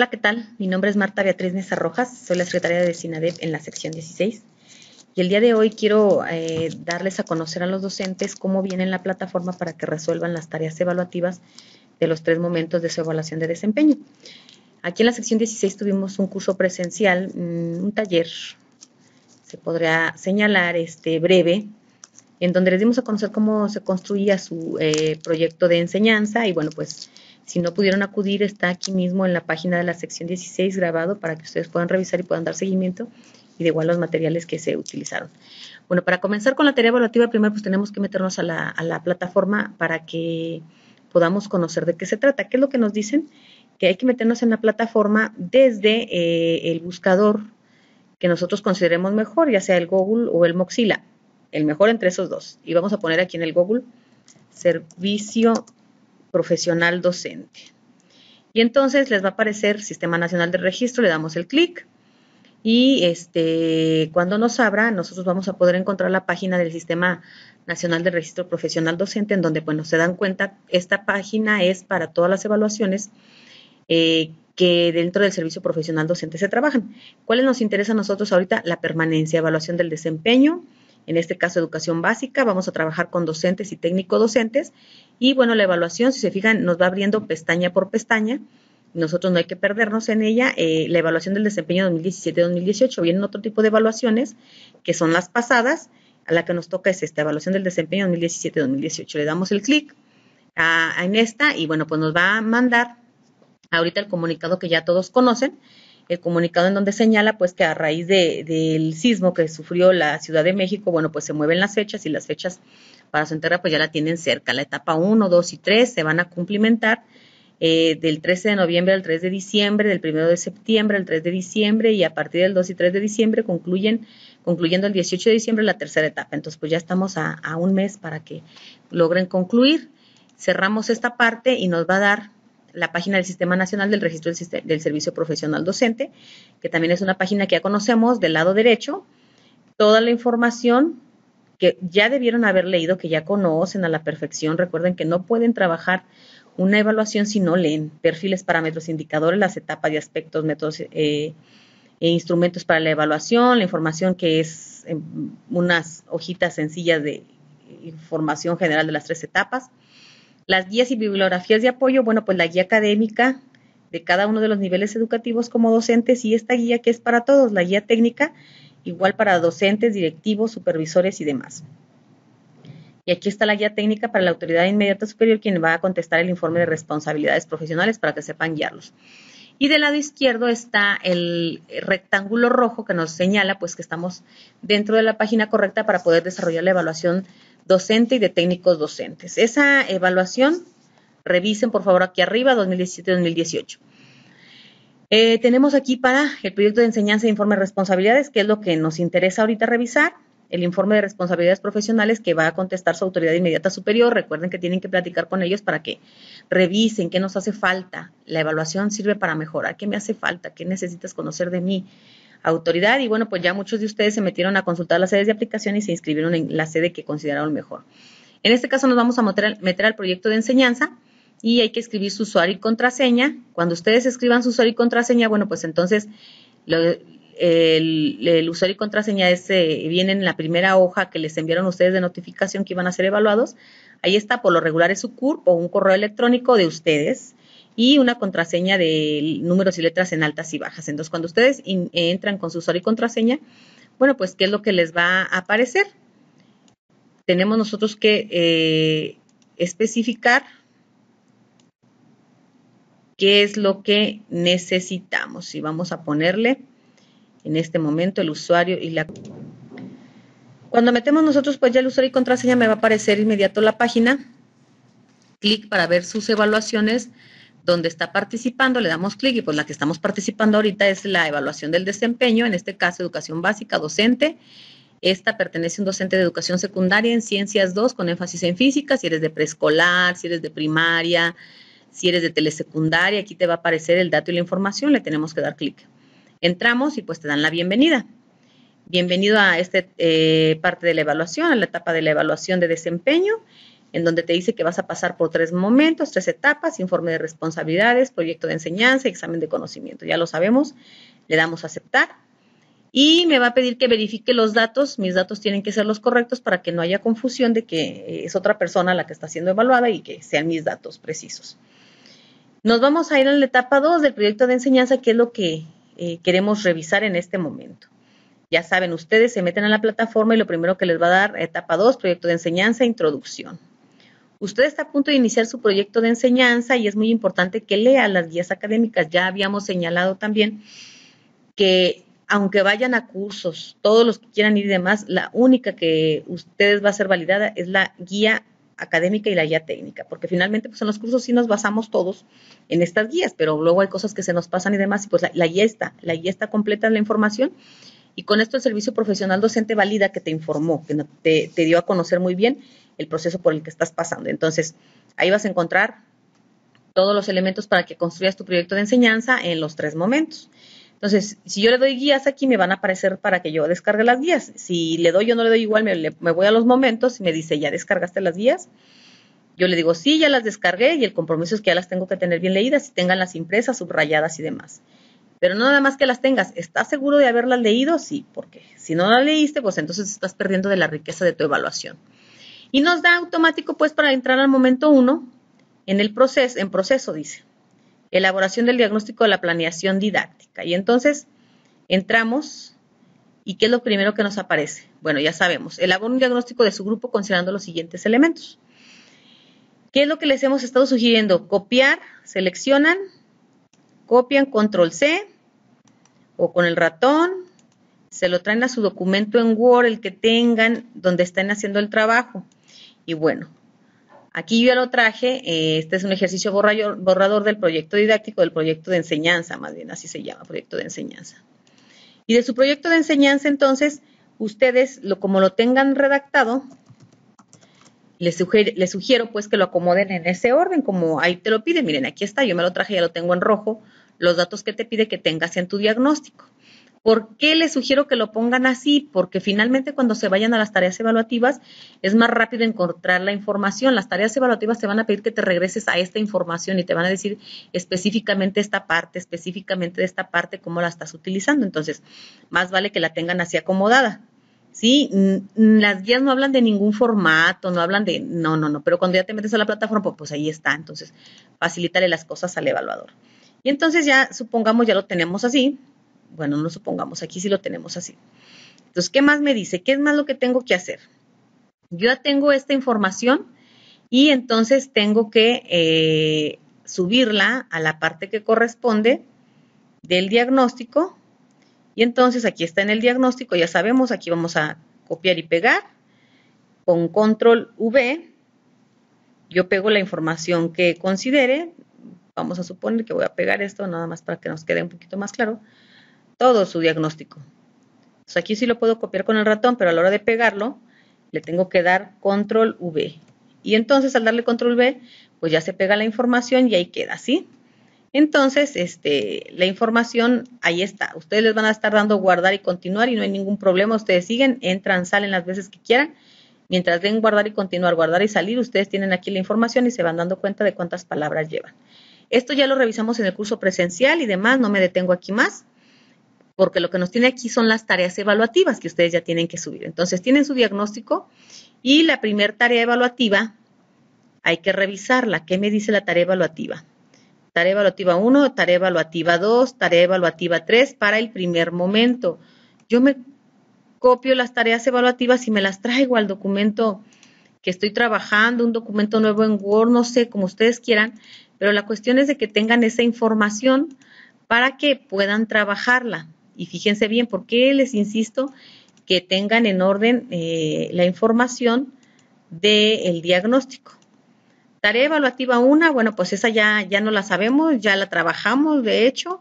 Hola, ¿qué tal? Mi nombre es Marta Beatriz Mesa Rojas, soy la secretaria de SINADEP en la sección 16 y el día de hoy quiero darles a conocer a los docentes cómo viene en la plataforma para que resuelvan las tareas evaluativas de los 3 momentos de su evaluación de desempeño. Aquí en la sección 16 tuvimos un curso presencial, un taller, se podría señalar breve, en donde les dimos a conocer cómo se construía su proyecto de enseñanza y bueno, pues si no pudieron acudir, está aquí mismo en la página de la sección 16 grabado para que ustedes puedan revisar y puedan dar seguimiento y de igual los materiales que se utilizaron. Bueno, para comenzar con la tarea evaluativa, primero pues tenemos que meternos a la plataforma para que podamos conocer de qué se trata. ¿Qué es lo que nos dicen? Que hay que meternos en la plataforma desde el buscador que nosotros consideremos mejor, ya sea el Google o el Mozilla, el mejor entre esos dos. Y vamos a poner aquí en el Google Servicio Profesional Docente. Y entonces les va a aparecer Sistema Nacional de Registro, le damos el clic y cuando nos abra, nosotros vamos a poder encontrar la página del Sistema Nacional de Registro Profesional Docente, en donde, bueno, se dan cuenta, esta página es para todas las evaluaciones que dentro del servicio profesional docente se trabajan. ¿Cuáles nos interesa a nosotros ahorita? La permanencia, evaluación del desempeño, en este caso educación básica, vamos a trabajar con docentes y técnico docentes y bueno, la evaluación, si se fijan, nos va abriendo pestaña por pestaña, nosotros no hay que perdernos en ella, la evaluación del desempeño 2017-2018, vienen otro tipo de evaluaciones que son las pasadas, a la que nos toca es esta evaluación del desempeño 2017-2018, le damos el clic en esta y bueno, pues nos va a mandar ahorita el comunicado que ya todos conocen, el comunicado en donde señala pues que a raíz del sismo que sufrió la Ciudad de México, bueno, pues se mueven las fechas y las fechas para su entrega pues ya la tienen cerca. La etapa 1, 2 y 3 se van a cumplimentar del 13 de noviembre al 3 de diciembre, del 1 de septiembre al 3 de diciembre y a partir del 2 y 3 de diciembre concluyendo el 18 de diciembre la tercera etapa. Entonces pues ya estamos a un mes para que logren concluir. Cerramos esta parte y nos va a dar la página del Sistema Nacional del Registro del Servicio Profesional Docente, que también es una página que ya conocemos del lado derecho, toda la información que ya debieron haber leído, que ya conocen a la perfección. Recuerden que no pueden trabajar una evaluación si no leen perfiles, parámetros, indicadores, las etapas y aspectos, métodos e instrumentos para la evaluación, la información que es unas hojitas sencillas de información general de las 3 etapas. Las guías y bibliografías de apoyo, bueno, pues la guía académica de cada uno de los niveles educativos como docentes y esta guía que es para todos, la guía técnica, igual para docentes, directivos, supervisores y demás. Y aquí está la guía técnica para la autoridad inmediata superior, quien va a contestar el informe de responsabilidades profesionales para que sepan guiarlos. Y del lado izquierdo está el rectángulo rojo que nos señala pues que estamos dentro de la página correcta para poder desarrollar la evaluación docente y de técnicos docentes. Esa evaluación, revisen por favor aquí arriba, 2017-2018. Tenemos aquí para el proyecto de enseñanza e informe de responsabilidades, que es lo que nos interesa ahorita revisar, el informe de responsabilidades profesionales que va a contestar su autoridad inmediata superior. Recuerden que tienen que platicar con ellos para que revisen qué nos hace falta. La evaluación sirve para mejorar. ¿Qué me hace falta? ¿Qué necesitas conocer de mí? Autoridad, y bueno, pues ya muchos de ustedes se metieron a consultar las sedes de aplicación y se inscribieron en la sede que consideraron mejor. En este caso nos vamos a meter al proyecto de enseñanza y hay que escribir su usuario y contraseña. Cuando ustedes escriban su usuario y contraseña, bueno, pues entonces el usuario y contraseña viene en la primera hoja que les enviaron ustedes de notificación que iban a ser evaluados. Ahí está, por lo regular es su CURP o un correo electrónico de ustedes y una contraseña de números y letras en altas y bajas. Entonces, cuando ustedes entran con su usuario y contraseña, bueno, pues, ¿qué es lo que les va a aparecer? Tenemos nosotros que especificar qué es lo que necesitamos. Y vamos a ponerle en este momento el usuario y la... Cuando metemos nosotros, pues ya el usuario y contraseña me va a aparecer inmediato la página. Clic para ver sus evaluaciones donde está participando, le damos clic y pues la que estamos participando ahorita es la evaluación del desempeño, en este caso educación básica, docente. Esta pertenece a un docente de educación secundaria en ciencias 2 con énfasis en física, si eres de preescolar, si eres de primaria, si eres de telesecundaria, aquí te va a aparecer el dato y la información, le tenemos que dar clic. Entramos y pues te dan la bienvenida. Bienvenido a esta parte de la evaluación, a la etapa de la evaluación de desempeño. en donde te dice que vas a pasar por 3 momentos, 3 etapas: informe de responsabilidades, proyecto de enseñanza y examen de conocimiento. Ya lo sabemos, le damos a aceptar y me va a pedir que verifique los datos. Mis datos tienen que ser los correctos para que no haya confusión de que es otra persona la que está siendo evaluada y que sean mis datos precisos. Nos vamos a ir a la etapa 2 del proyecto de enseñanza, que es lo que queremos revisar en este momento. Ya saben, ustedes se meten a la plataforma y lo primero que les va a dar, etapa 2, proyecto de enseñanza, introducción. Usted está a punto de iniciar su proyecto de enseñanza y es muy importante que lea las guías académicas. Ya habíamos señalado también que aunque vayan a cursos, todos los que quieran ir y demás, la única que ustedes va a ser validada es la guía académica y la guía técnica, porque finalmente pues en los cursos sí nos basamos todos en estas guías, pero luego hay cosas que se nos pasan y demás, y pues la guía está completa en la información, y con esto el servicio profesional docente valida que te informó, que te dio a conocer muy bien el proceso por el que estás pasando. Entonces, ahí vas a encontrar todos los elementos para que construyas tu proyecto de enseñanza en los 3 momentos. Entonces, si yo le doy guías aquí, me van a aparecer para que yo descargue las guías. Si le doy o no le doy igual, me voy a los momentos y me dice, ¿ya descargaste las guías? Yo le digo, sí, ya las descargué, y el compromiso es que ya las tengo que tener bien leídas y tengan las impresas, subrayadas y demás. Pero no nada más que las tengas. ¿Estás seguro de haberlas leído? Sí, porque si no las leíste, pues entonces estás perdiendo de la riqueza de tu evaluación. Y nos da automático, pues, para entrar al momento 1, en proceso, dice. Elaboración del diagnóstico de la planeación didáctica. Y entonces entramos, ¿y qué es lo primero que nos aparece? Bueno, ya sabemos, elabora un diagnóstico de su grupo considerando los siguientes elementos. ¿Qué es lo que les hemos estado sugiriendo? Copiar, seleccionan, copian, control C, o con el ratón, se lo traen a su documento en Word, el que tengan, donde estén haciendo el trabajo. Y bueno, aquí yo ya lo traje. Este es un ejercicio borrador del proyecto didáctico, del proyecto de enseñanza, más bien así se llama, proyecto de enseñanza. Y de su proyecto de enseñanza, entonces, ustedes, como lo tengan redactado, les sugiero pues que lo acomoden en ese orden, como ahí te lo pide. Miren, aquí está, yo me lo traje, ya lo tengo en rojo, los datos que te pide que tengas en tu diagnóstico. ¿Por qué les sugiero que lo pongan así? Porque finalmente cuando se vayan a las tareas evaluativas es más rápido encontrar la información. Las tareas evaluativas te van a pedir que te regreses a esta información y te van a decir específicamente de esta parte, cómo la estás utilizando. Entonces, más vale que la tengan así acomodada. ¿Sí? Las guías no hablan de ningún formato, no hablan de... No, pero cuando ya te metes a la plataforma, pues ahí está. Entonces, facilítale las cosas al evaluador. Y entonces ya, supongamos, ya lo tenemos así. Bueno, no supongamos, aquí sí lo tenemos así. Entonces, ¿qué más me dice? ¿Qué es más lo que tengo que hacer? Yo ya tengo esta información y entonces tengo que subirla a la parte que corresponde del diagnóstico. Y entonces aquí está en el diagnóstico, ya sabemos, aquí vamos a copiar y pegar. Con control V, yo pego la información que considere. Vamos a suponer que voy a pegar esto nada más para que nos quede un poquito más claro. Todo su diagnóstico. Entonces aquí sí lo puedo copiar con el ratón, pero a la hora de pegarlo, le tengo que dar control V. Y entonces al darle control V, pues ya se pega la información y ahí queda, ¿sí? Entonces, la información ahí está. Ustedes les van a estar dando guardar y continuar y no hay ningún problema. Ustedes siguen, entran, salen las veces que quieran. Mientras den guardar y continuar, guardar y salir, ustedes tienen aquí la información y se van dando cuenta de cuántas palabras llevan. Esto ya lo revisamos en el curso presencial y demás, no me detengo aquí más, porque lo que nos tiene aquí son las tareas evaluativas que ustedes ya tienen que subir. Entonces, tienen su diagnóstico y la primera tarea evaluativa hay que revisarla. ¿Qué me dice la tarea evaluativa? Tarea evaluativa 1, tarea evaluativa 2, tarea evaluativa 3 para el primer momento. Yo me copio las tareas evaluativas y me las traigo al documento que estoy trabajando, un documento nuevo en Word, no sé, como ustedes quieran, pero la cuestión es de que tengan esa información para que puedan trabajarla. Y fíjense bien, ¿por qué les insisto que tengan en orden la información del diagnóstico? Tarea evaluativa 1, bueno, pues esa ya no la sabemos, ya la trabajamos, de hecho,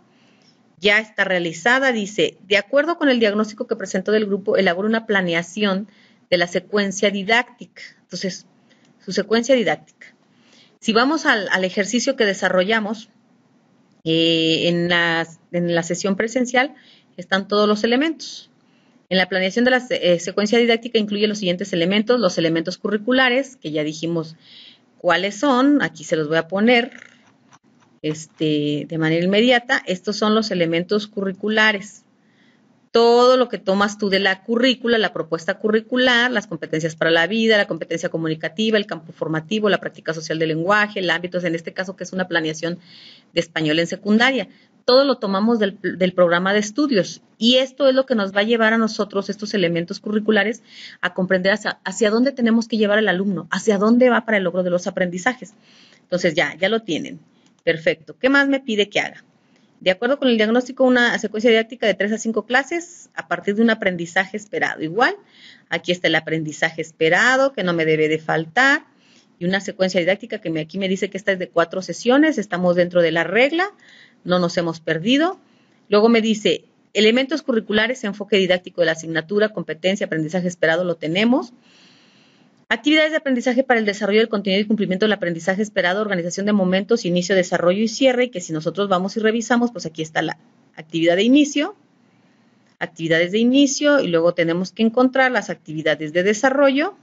ya está realizada. Dice, de acuerdo con el diagnóstico que presentó del grupo, elabora una planeación de la secuencia didáctica. Entonces, su secuencia didáctica. Si vamos al ejercicio que desarrollamos en la sesión presencial, están todos los elementos. En la planeación de la secuencia didáctica incluye los siguientes elementos, los elementos curriculares, que ya dijimos cuáles son, aquí se los voy a poner de manera inmediata. Estos son los elementos curriculares. Todo lo que tomas tú de la currícula, la propuesta curricular, las competencias para la vida, la competencia comunicativa, el campo formativo, la práctica social del lenguaje, el ámbito, en este caso que es una planeación de español en secundaria. Todo lo tomamos del programa de estudios y esto es lo que nos va a llevar a nosotros, estos elementos curriculares, a comprender hacia dónde tenemos que llevar al alumno, hacia dónde va para el logro de los aprendizajes. Entonces ya lo tienen. Perfecto. ¿Qué más me pide que haga? De acuerdo con el diagnóstico, una secuencia didáctica de 3 a 5 clases a partir de un aprendizaje esperado. Igual, aquí está el aprendizaje esperado, que no me debe de faltar, y una secuencia didáctica que aquí me dice que esta es de 4 sesiones, estamos dentro de la regla, no nos hemos perdido. Luego me dice, elementos curriculares, enfoque didáctico de la asignatura, competencia, aprendizaje esperado, lo tenemos. Actividades de aprendizaje para el desarrollo del contenido y cumplimiento del aprendizaje esperado, organización de momentos, inicio, desarrollo y cierre, y que si nosotros vamos y revisamos, pues aquí está la actividad de inicio, actividades de inicio, y luego tenemos que encontrar las actividades de desarrollo,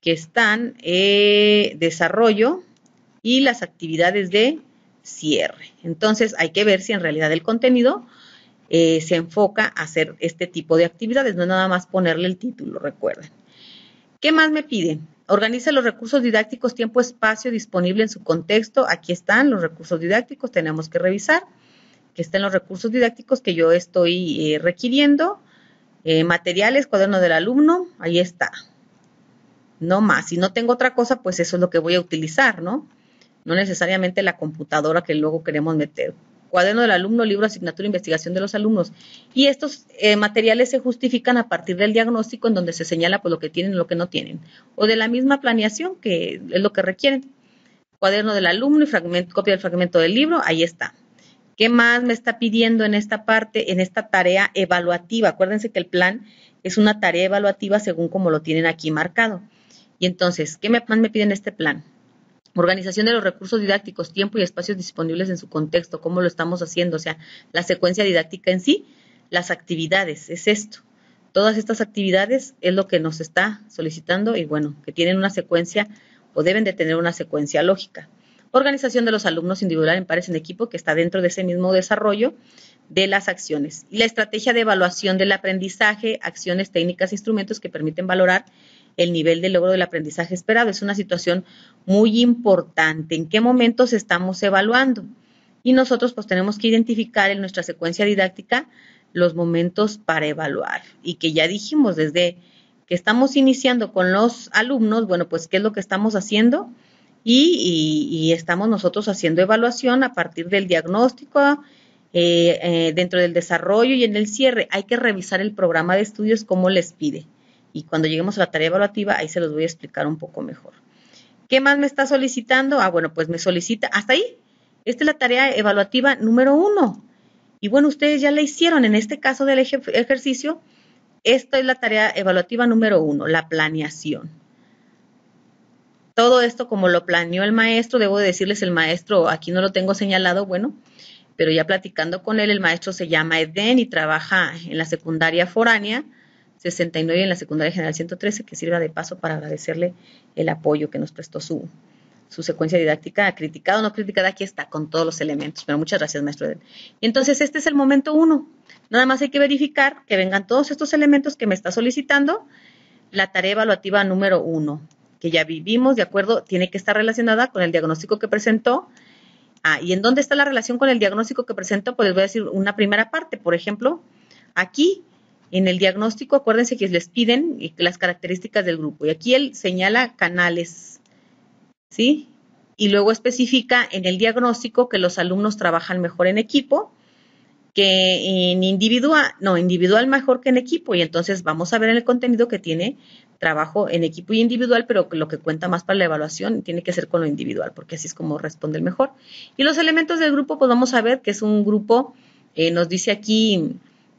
que están desarrollo, y las actividades de cierre. Entonces hay que ver si en realidad el contenido se enfoca a hacer este tipo de actividades, no es nada más ponerle el título, recuerden. ¿Qué más me piden? Organiza los recursos didácticos, tiempo, espacio disponible en su contexto. Aquí están los recursos didácticos, tenemos que revisar que estén los recursos didácticos que yo estoy requiriendo. Materiales, cuaderno del alumno, ahí está. No más, si no tengo otra cosa, pues eso es lo que voy a utilizar, ¿no? No necesariamente la computadora que luego queremos meter. Cuaderno del alumno, libro, asignatura, investigación de los alumnos. Y estos materiales se justifican a partir del diagnóstico en donde se señala pues, lo que tienen y lo que no tienen. O de la misma planeación, que es lo que requieren. Cuaderno del alumno y copia del fragmento del libro, ahí está. ¿Qué más me está pidiendo en esta parte, en esta tarea evaluativa? Acuérdense que el plan es una tarea evaluativa según como lo tienen aquí marcado. Y entonces, ¿qué más me piden este plan? Organización de los recursos didácticos, tiempo y espacios disponibles en su contexto, cómo lo estamos haciendo, o sea, la secuencia didáctica en sí, las actividades, es esto. Todas estas actividades es lo que nos está solicitando y bueno, que tienen una secuencia o deben de tener una secuencia lógica. Organización de los alumnos individual en pares en equipo, que está dentro de ese mismo desarrollo de las acciones. Y la estrategia de evaluación del aprendizaje, acciones, técnicas, instrumentos que permiten valorar el nivel de logro del aprendizaje esperado. Es una situación muy importante. ¿En qué momentos estamos evaluando? Y nosotros pues tenemos que identificar en nuestra secuencia didáctica los momentos para evaluar. Y que ya dijimos desde que estamos iniciando con los alumnos, bueno, pues qué es lo que estamos haciendo y estamos nosotros haciendo evaluación a partir del diagnóstico, dentro del desarrollo y en el cierre. Hay que revisar el programa de estudios cómo les pide. Y cuando lleguemos a la tarea evaluativa, ahí se los voy a explicar un poco mejor. ¿Qué más me está solicitando? Bueno, pues me solicita, hasta ahí. Esta es la tarea evaluativa número 1. Y bueno, ustedes ya la hicieron. En este caso del ejercicio, esta es la tarea evaluativa número 1, la planeación. Todo esto como lo planeó el maestro, debo de decirles el maestro, aquí no lo tengo señalado, bueno, pero ya platicando con él, el maestro se llama Eden y trabaja en la secundaria foránea 69 y en la secundaria general 113, que sirva de paso para agradecerle el apoyo que nos prestó su secuencia didáctica, criticada o no criticada, aquí está, con todos los elementos. Pero muchas gracias, maestro Eden. Y entonces este es el momento 1. Nada más hay que verificar que vengan todos estos elementos que me está solicitando la tarea evaluativa número 1, que ya vivimos, de acuerdo, tiene que estar relacionada con el diagnóstico que presentó. ¿Y en dónde está la relación con el diagnóstico que presentó? Pues les voy a decir una primera parte, por ejemplo, aquí en el diagnóstico, acuérdense que les piden las características del grupo y aquí él señala canales, ¿sí? Y luego especifica en el diagnóstico que los alumnos trabajan mejor en equipo, que en individual mejor que en equipo y entonces vamos a ver en el contenido que tiene trabajo en equipo y individual, pero lo que cuenta más para la evaluación tiene que ser con lo individual, porque así es como responde el mejor. Y los elementos del grupo, pues vamos a ver que es un grupo, nos dice aquí,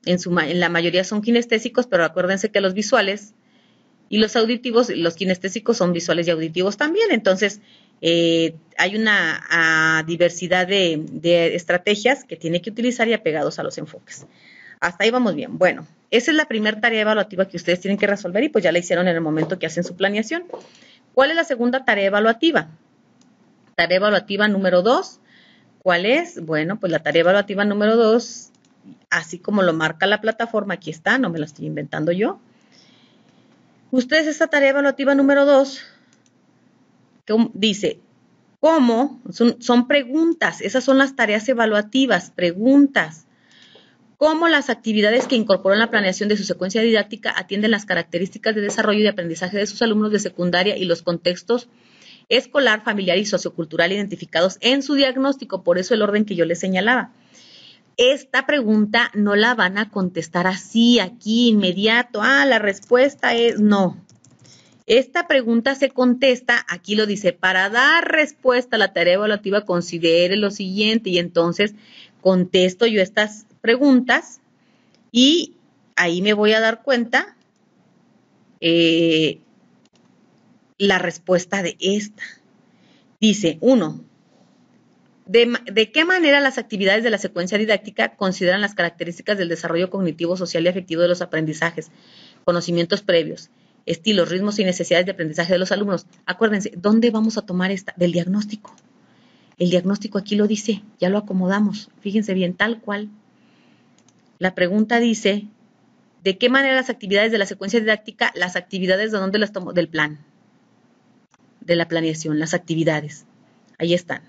en la mayoría son kinestésicos, pero acuérdense que los visuales y los auditivos, los kinestésicos son visuales y auditivos también, entonces hay una diversidad de estrategias que tiene que utilizar y apegados a los enfoques. Hasta ahí vamos bien. Bueno, esa es la primera tarea evaluativa que ustedes tienen que resolver y pues ya la hicieron en el momento que hacen su planeación. ¿Cuál es la segunda tarea evaluativa? Tarea evaluativa número 2. ¿Cuál es? Bueno, pues la tarea evaluativa número 2, así como lo marca la plataforma, aquí está, no me lo estoy inventando yo. Ustedes esta tarea evaluativa número 2 dice, ¿cómo? Son preguntas, esas son las tareas evaluativas, preguntas. ¿Cómo las actividades que incorporó en la planeación de su secuencia didáctica atienden las características de desarrollo y de aprendizaje de sus alumnos de secundaria y los contextos escolar, familiar y sociocultural identificados en su diagnóstico? Por eso el orden que yo les señalaba. Esta pregunta no la van a contestar así, aquí, inmediato. La respuesta es no. Esta pregunta se contesta, aquí lo dice, para dar respuesta a la tarea evaluativa considere lo siguiente, y entonces contesto yo estas preguntas y ahí me voy a dar cuenta la respuesta de esta. Dice, 1. ¿De qué manera las actividades de la secuencia didáctica consideran las características del desarrollo cognitivo, social y afectivo de los aprendizajes, conocimientos previos, estilos, ritmos y necesidades de aprendizaje de los alumnos? Acuérdense, ¿dónde vamos a tomar esta? Del diagnóstico. El diagnóstico aquí lo dice, ya lo acomodamos. Fíjense bien, tal cual. La pregunta dice, ¿de qué manera las actividades de la secuencia didáctica, las actividades de dónde las tomo? Del plan, de la planeación, las actividades. Ahí están.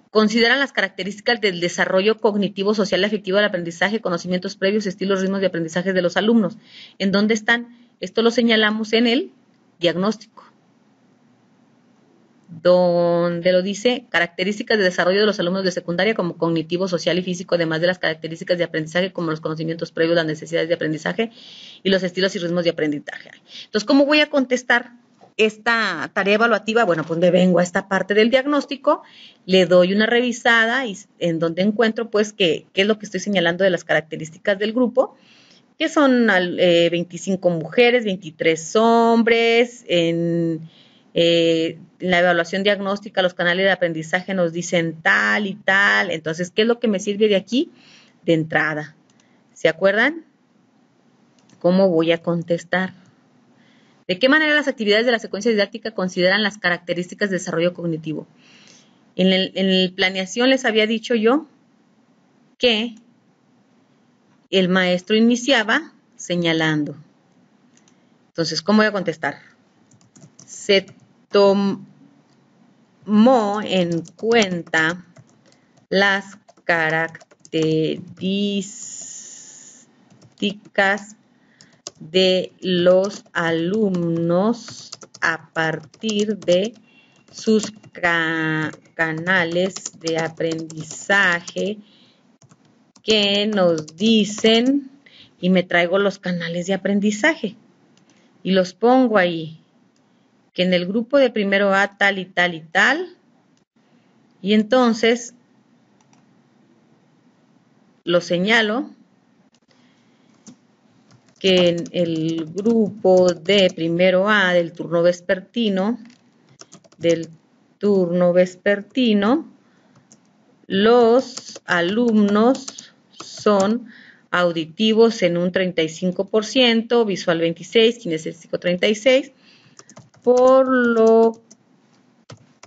Consideran las características del desarrollo cognitivo, social y afectivo del aprendizaje, conocimientos previos, estilos, ritmos de aprendizaje de los alumnos. ¿En dónde están? Esto lo señalamos en el diagnóstico, donde lo dice, características de desarrollo de los alumnos de secundaria como cognitivo, social y físico, además de las características de aprendizaje como los conocimientos previos, las necesidades de aprendizaje y los estilos y ritmos de aprendizaje. Entonces, ¿cómo voy a contestar esta tarea evaluativa? Bueno, pues me vengo a esta parte del diagnóstico, le doy una revisada y en donde encuentro pues qué es lo que estoy señalando de las características del grupo, que son 25 mujeres, 23 hombres. En la evaluación diagnóstica, los canales de aprendizaje nos dicen tal y tal. Entonces, ¿qué es lo que me sirve de aquí? De entrada. ¿Se acuerdan? ¿Cómo voy a contestar? ¿De qué manera las actividades de la secuencia didáctica consideran las características de desarrollo cognitivo? En la planeación les había dicho yo que el maestro iniciaba señalando. Entonces, ¿cómo voy a contestar? Se tomó en cuenta las características de los alumnos a partir de sus canales de aprendizaje que nos dicen, y me traigo los canales de aprendizaje y los pongo ahí, que en el grupo de primero A tal y tal y tal, y entonces lo señalo, que en el grupo de primero A del turno vespertino, los alumnos son auditivos en un 35%, visual 26%, kinestésico 36%, por lo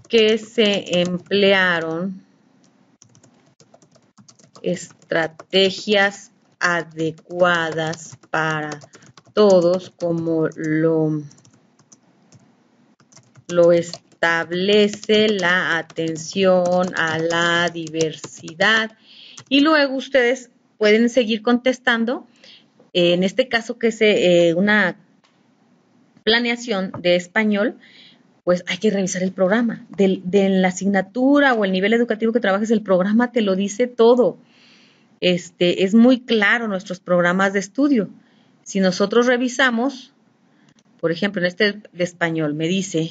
que se emplearon estrategias adecuadas para todos, como lo establece la atención a la diversidad. Y luego ustedes pueden seguir contestando. En este caso, que es una planeación de español, pues hay que revisar el programa. De la asignatura o el nivel educativo que trabajes, el programa te lo dice todo. Es muy claro nuestros programas de estudio. Si nosotros revisamos, por ejemplo, en este de español, me dice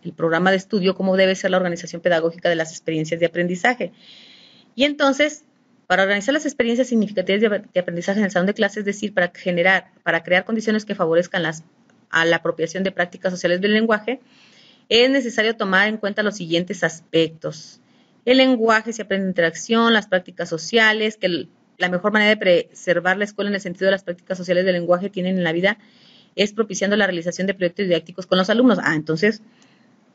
el programa de estudio cómo debe ser la organización pedagógica de las experiencias de aprendizaje. Y entonces, para organizar las experiencias significativas de aprendizaje en el salón de clases, es decir, para crear condiciones que favorezcan a la apropiación de prácticas sociales del lenguaje, es necesario tomar en cuenta los siguientes aspectos. El lenguaje se aprende en interacción, las prácticas sociales, que la mejor manera de preservar la escuela en el sentido de las prácticas sociales del lenguaje tienen en la vida es propiciando la realización de proyectos didácticos con los alumnos. Entonces,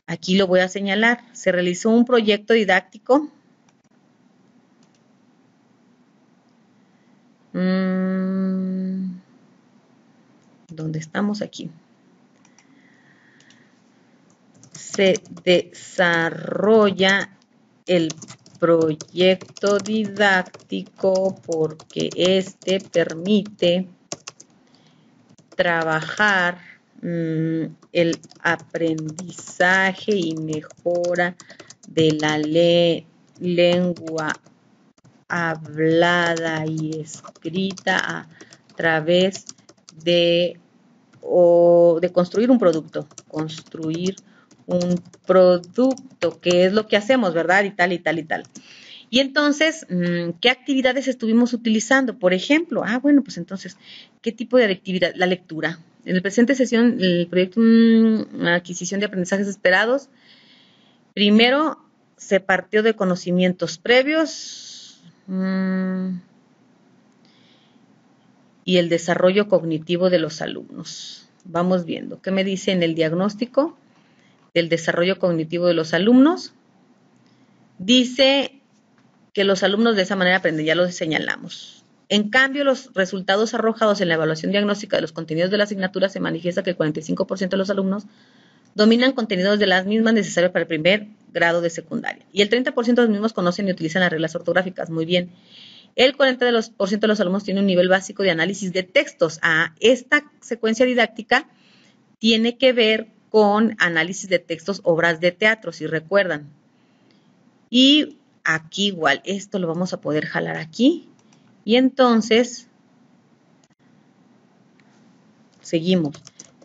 aquí lo voy a señalar. Se realizó un proyecto didáctico. ¿Dónde estamos aquí? Se desarrolla el proyecto didáctico porque este permite trabajar el aprendizaje y mejora de la lengua hablada y escrita a través de construir un producto, que es lo que hacemos, ¿verdad? Y tal, y tal, y tal. Y entonces, ¿qué actividades estuvimos utilizando? Por ejemplo, bueno, pues entonces, ¿qué tipo de actividad? La lectura. En la presente sesión, el proyecto Adquisición de Aprendizajes Esperados, primero se partió de conocimientos previos y el desarrollo cognitivo de los alumnos. Vamos viendo. ¿Qué me dice en el diagnóstico del desarrollo cognitivo de los alumnos? Dice que los alumnos de esa manera aprenden, ya lo señalamos. En cambio, los resultados arrojados en la evaluación diagnóstica de los contenidos de la asignatura se manifiesta que el 45% de los alumnos dominan contenidos de las mismas necesarios para el primer grado de secundaria. Y el 30% de los mismos conocen y utilizan las reglas ortográficas. Muy bien. El 40% de los alumnos tiene un nivel básico de análisis de textos. Esta secuencia didáctica tiene que ver con análisis de textos, obras de teatro, si recuerdan. Y aquí igual, esto lo vamos a poder jalar aquí. Y entonces, seguimos.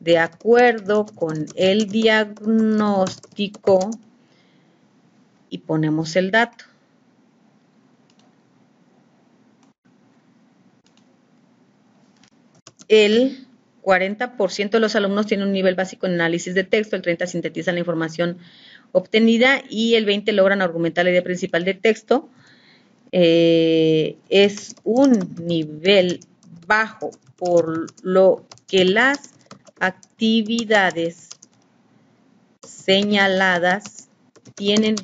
De acuerdo con el diagnóstico y ponemos el dato. El 40% de los alumnos tienen un nivel básico en análisis de texto, el 30% sintetizan la información obtenida y el 20% logran argumentar la idea principal del texto. Es un nivel bajo, por lo que las actividades señaladas tienen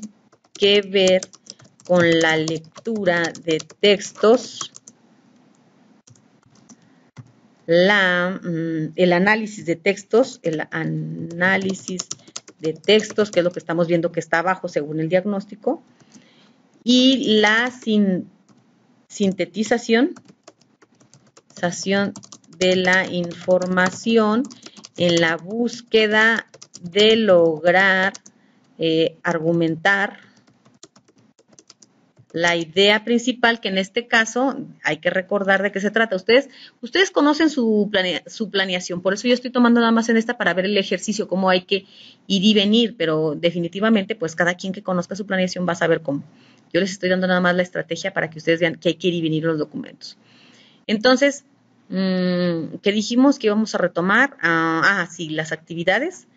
que ver con la lectura de textos, el análisis de textos, que es lo que estamos viendo que está abajo según el diagnóstico, y la sintetización de la información en la búsqueda de lograr argumentar la idea principal, que en este caso hay que recordar de qué se trata. Ustedes conocen su planeación, por eso yo estoy tomando nada más en esta para ver el ejercicio, cómo hay que ir y venir, pero definitivamente pues cada quien que conozca su planeación va a saber cómo. Yo les estoy dando nada más la estrategia para que ustedes vean que hay que ir y venir los documentos. Entonces, ¿qué dijimos que íbamos a retomar? Sí, las actividades.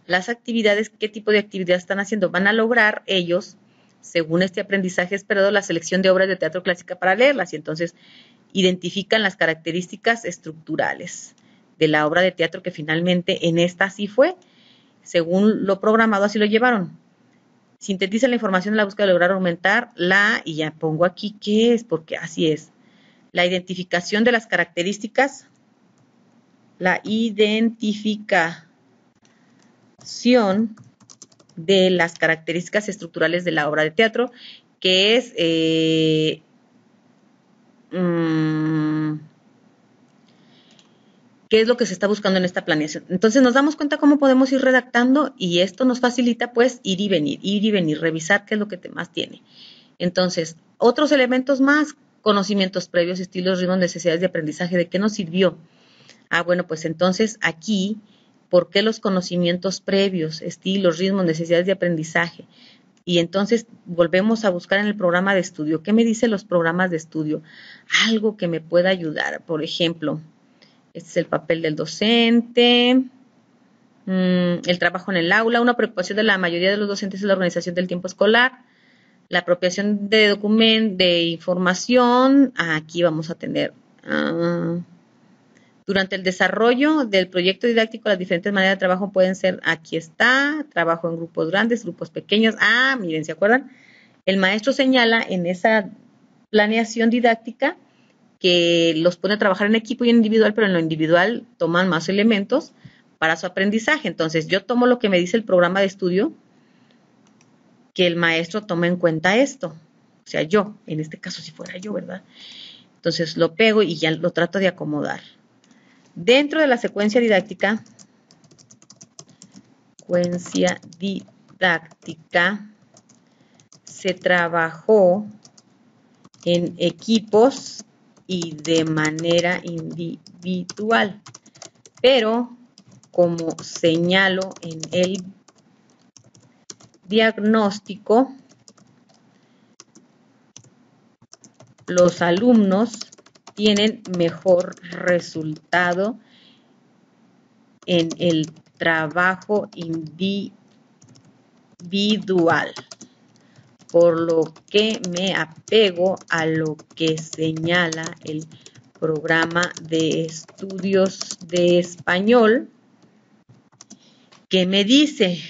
Las actividades, ¿qué tipo de actividades están haciendo? Van a lograr ellos, según este aprendizaje esperado, la selección de obras de teatro clásica para leerlas, y entonces identifican las características estructurales de la obra de teatro, que finalmente en esta sí fue, según lo programado, así lo llevaron. Sintetizan la información en la búsqueda de lograr aumentar y ya pongo aquí qué es, porque así es. La identificación de las características, la identificación de las características estructurales de la obra de teatro, que es qué es lo que se está buscando en esta planeación. Entonces nos damos cuenta cómo podemos ir redactando y esto nos facilita pues ir y venir, revisar qué es lo que más tiene. Entonces, otros elementos más, conocimientos previos, estilos, ritmos, necesidades de aprendizaje, ¿de qué nos sirvió? Bueno, pues entonces aquí, ¿por qué los conocimientos previos, estilos, ritmos, necesidades de aprendizaje? Y entonces volvemos a buscar en el programa de estudio. ¿Qué me dicen los programas de estudio? Algo que me pueda ayudar. Por ejemplo, este es el papel del docente, el trabajo en el aula. Una preocupación de la mayoría de los docentes es la organización del tiempo escolar. La apropiación de de información, aquí vamos a tener durante el desarrollo del proyecto didáctico, las diferentes maneras de trabajo pueden ser, aquí está, trabajo en grupos grandes, grupos pequeños. Miren, ¿se acuerdan? El maestro señala en esa planeación didáctica que los pone a trabajar en equipo y en individual, pero en lo individual toman más elementos para su aprendizaje. Entonces, yo tomo lo que me dice el programa de estudio, que el maestro tome en cuenta esto. O sea, yo, en este caso, si fuera yo, ¿verdad? Entonces, lo pego y ya lo trato de acomodar. Dentro de la secuencia didáctica, se trabajó en equipos y de manera individual, pero como señalo en el diagnóstico, los alumnos tienen mejor resultado en el trabajo individual, por lo que me apego a lo que señala el programa de estudios de español, que me dice: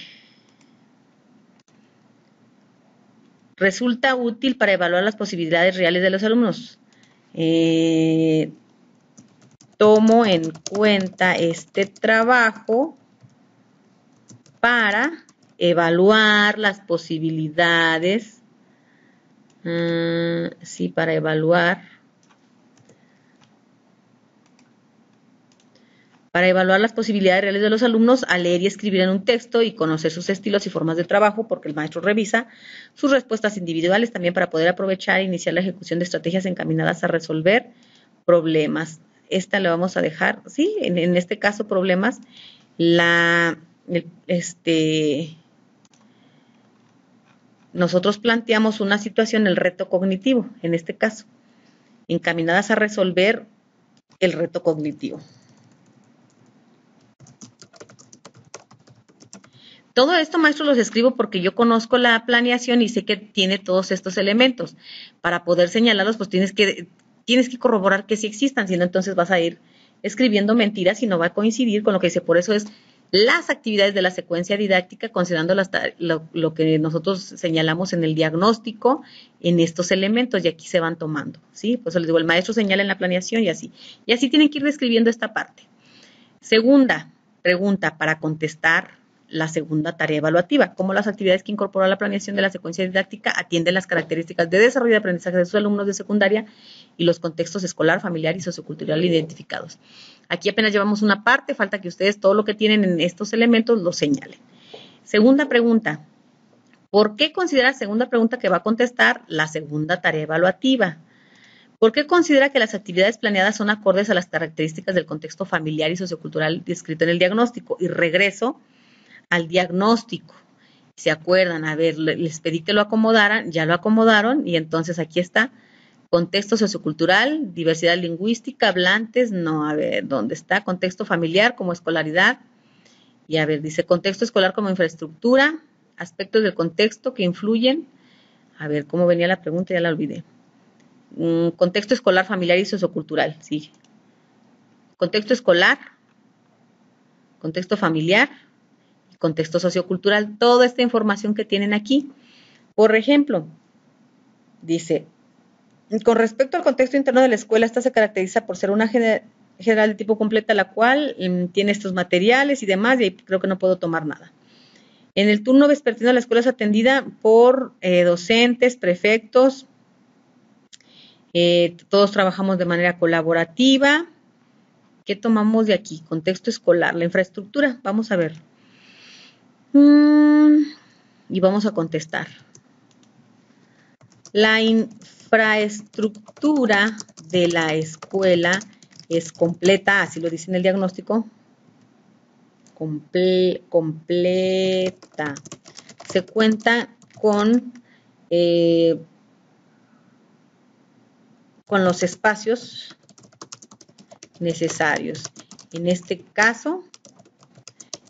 resulta útil para evaluar las posibilidades reales de los alumnos. Tomo en cuenta este trabajo para evaluar las posibilidades, para evaluar las posibilidades reales de los alumnos a leer y escribir en un texto y conocer sus estilos y formas de trabajo, porque el maestro revisa sus respuestas individuales también para poder aprovechar e iniciar la ejecución de estrategias encaminadas a resolver problemas. Esta le vamos a dejar, sí, en este caso problemas, nosotros planteamos una situación, el reto cognitivo, en este caso, encaminadas a resolver el reto cognitivo. Todo esto, maestro, los escribo porque yo conozco la planeación y sé que tiene todos estos elementos. Para poder señalarlos, pues tienes que corroborar que sí existan, si no, entonces vas a ir escribiendo mentiras y no va a coincidir con lo que dice. Por eso es las actividades de la secuencia didáctica, considerando lo que nosotros señalamos en el diagnóstico, en estos elementos, y aquí se van tomando, ¿sí? Pues les digo, el maestro señala en la planeación y así. Y así tienen que ir describiendo esta parte. Segunda pregunta para contestar la segunda tarea evaluativa: ¿cómo las actividades que incorpora la planeación de la secuencia didáctica atienden las características de desarrollo y aprendizaje de sus alumnos de secundaria y los contextos escolar, familiar y sociocultural identificados? Aquí apenas llevamos una parte, falta que ustedes todo lo que tienen en estos elementos lo señalen. Segunda pregunta: ¿por qué considera segunda pregunta que va a contestar la segunda tarea evaluativa? ¿Por qué considera que las actividades planeadas son acordes a las características del contexto familiar y sociocultural descrito en el diagnóstico? Y regreso al diagnóstico. ¿Se acuerdan? A ver, les pedí que lo acomodaran, ya lo acomodaron, y entonces aquí está: contexto sociocultural, diversidad lingüística, hablantes, no, a ver, ¿dónde está? Contexto familiar como escolaridad, y a ver, dice contexto escolar como infraestructura, aspectos del contexto que influyen, a ver, ¿cómo venía la pregunta? Ya la olvidé. Contexto escolar, familiar y sociocultural, sí. Contexto escolar, contexto familiar, contexto sociocultural, toda esta información que tienen aquí. Por ejemplo, dice: con respecto al contexto interno de la escuela, esta se caracteriza por ser una general de tipo completa, la cual tiene estos materiales y demás, y ahí creo que no puedo tomar nada. En el turno vespertino, la escuela es atendida por docentes, prefectos, todos trabajamos de manera colaborativa. ¿Qué tomamos de aquí? Contexto escolar, la infraestructura, vamos a ver. Y vamos a contestar. La infraestructura de la escuela es completa, así lo dice en el diagnóstico. Completa. Se cuenta con los espacios necesarios. En este caso,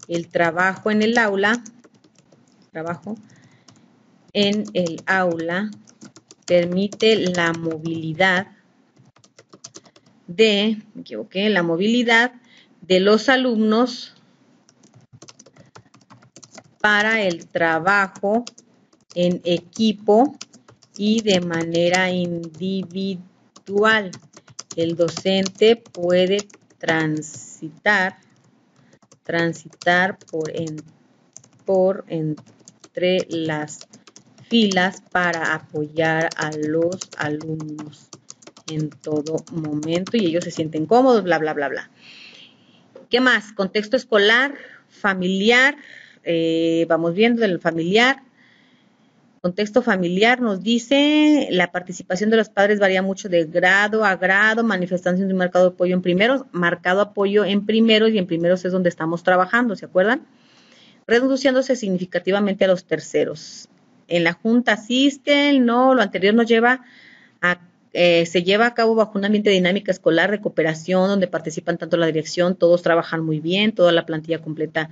el trabajo en el aula, en el aula permite la movilidad de los alumnos para el trabajo en equipo y de manera individual. El docente puede transitar por entre las filas para apoyar a los alumnos en todo momento y ellos se sienten cómodos, bla, bla, bla, bla. ¿Qué más? Contexto escolar, familiar, vamos viendo del familiar. Contexto familiar nos dice, la participación de los padres varía mucho de grado a grado, manifestación de un marcado apoyo en primeros y en primeros es donde estamos trabajando, ¿se acuerdan? Reduciéndose significativamente a los terceros. En la junta asisten, no, lo anterior nos lleva a se lleva a cabo bajo un ambiente de dinámica escolar de cooperación donde participan tanto la dirección, todos trabajan muy bien, toda la plantilla completa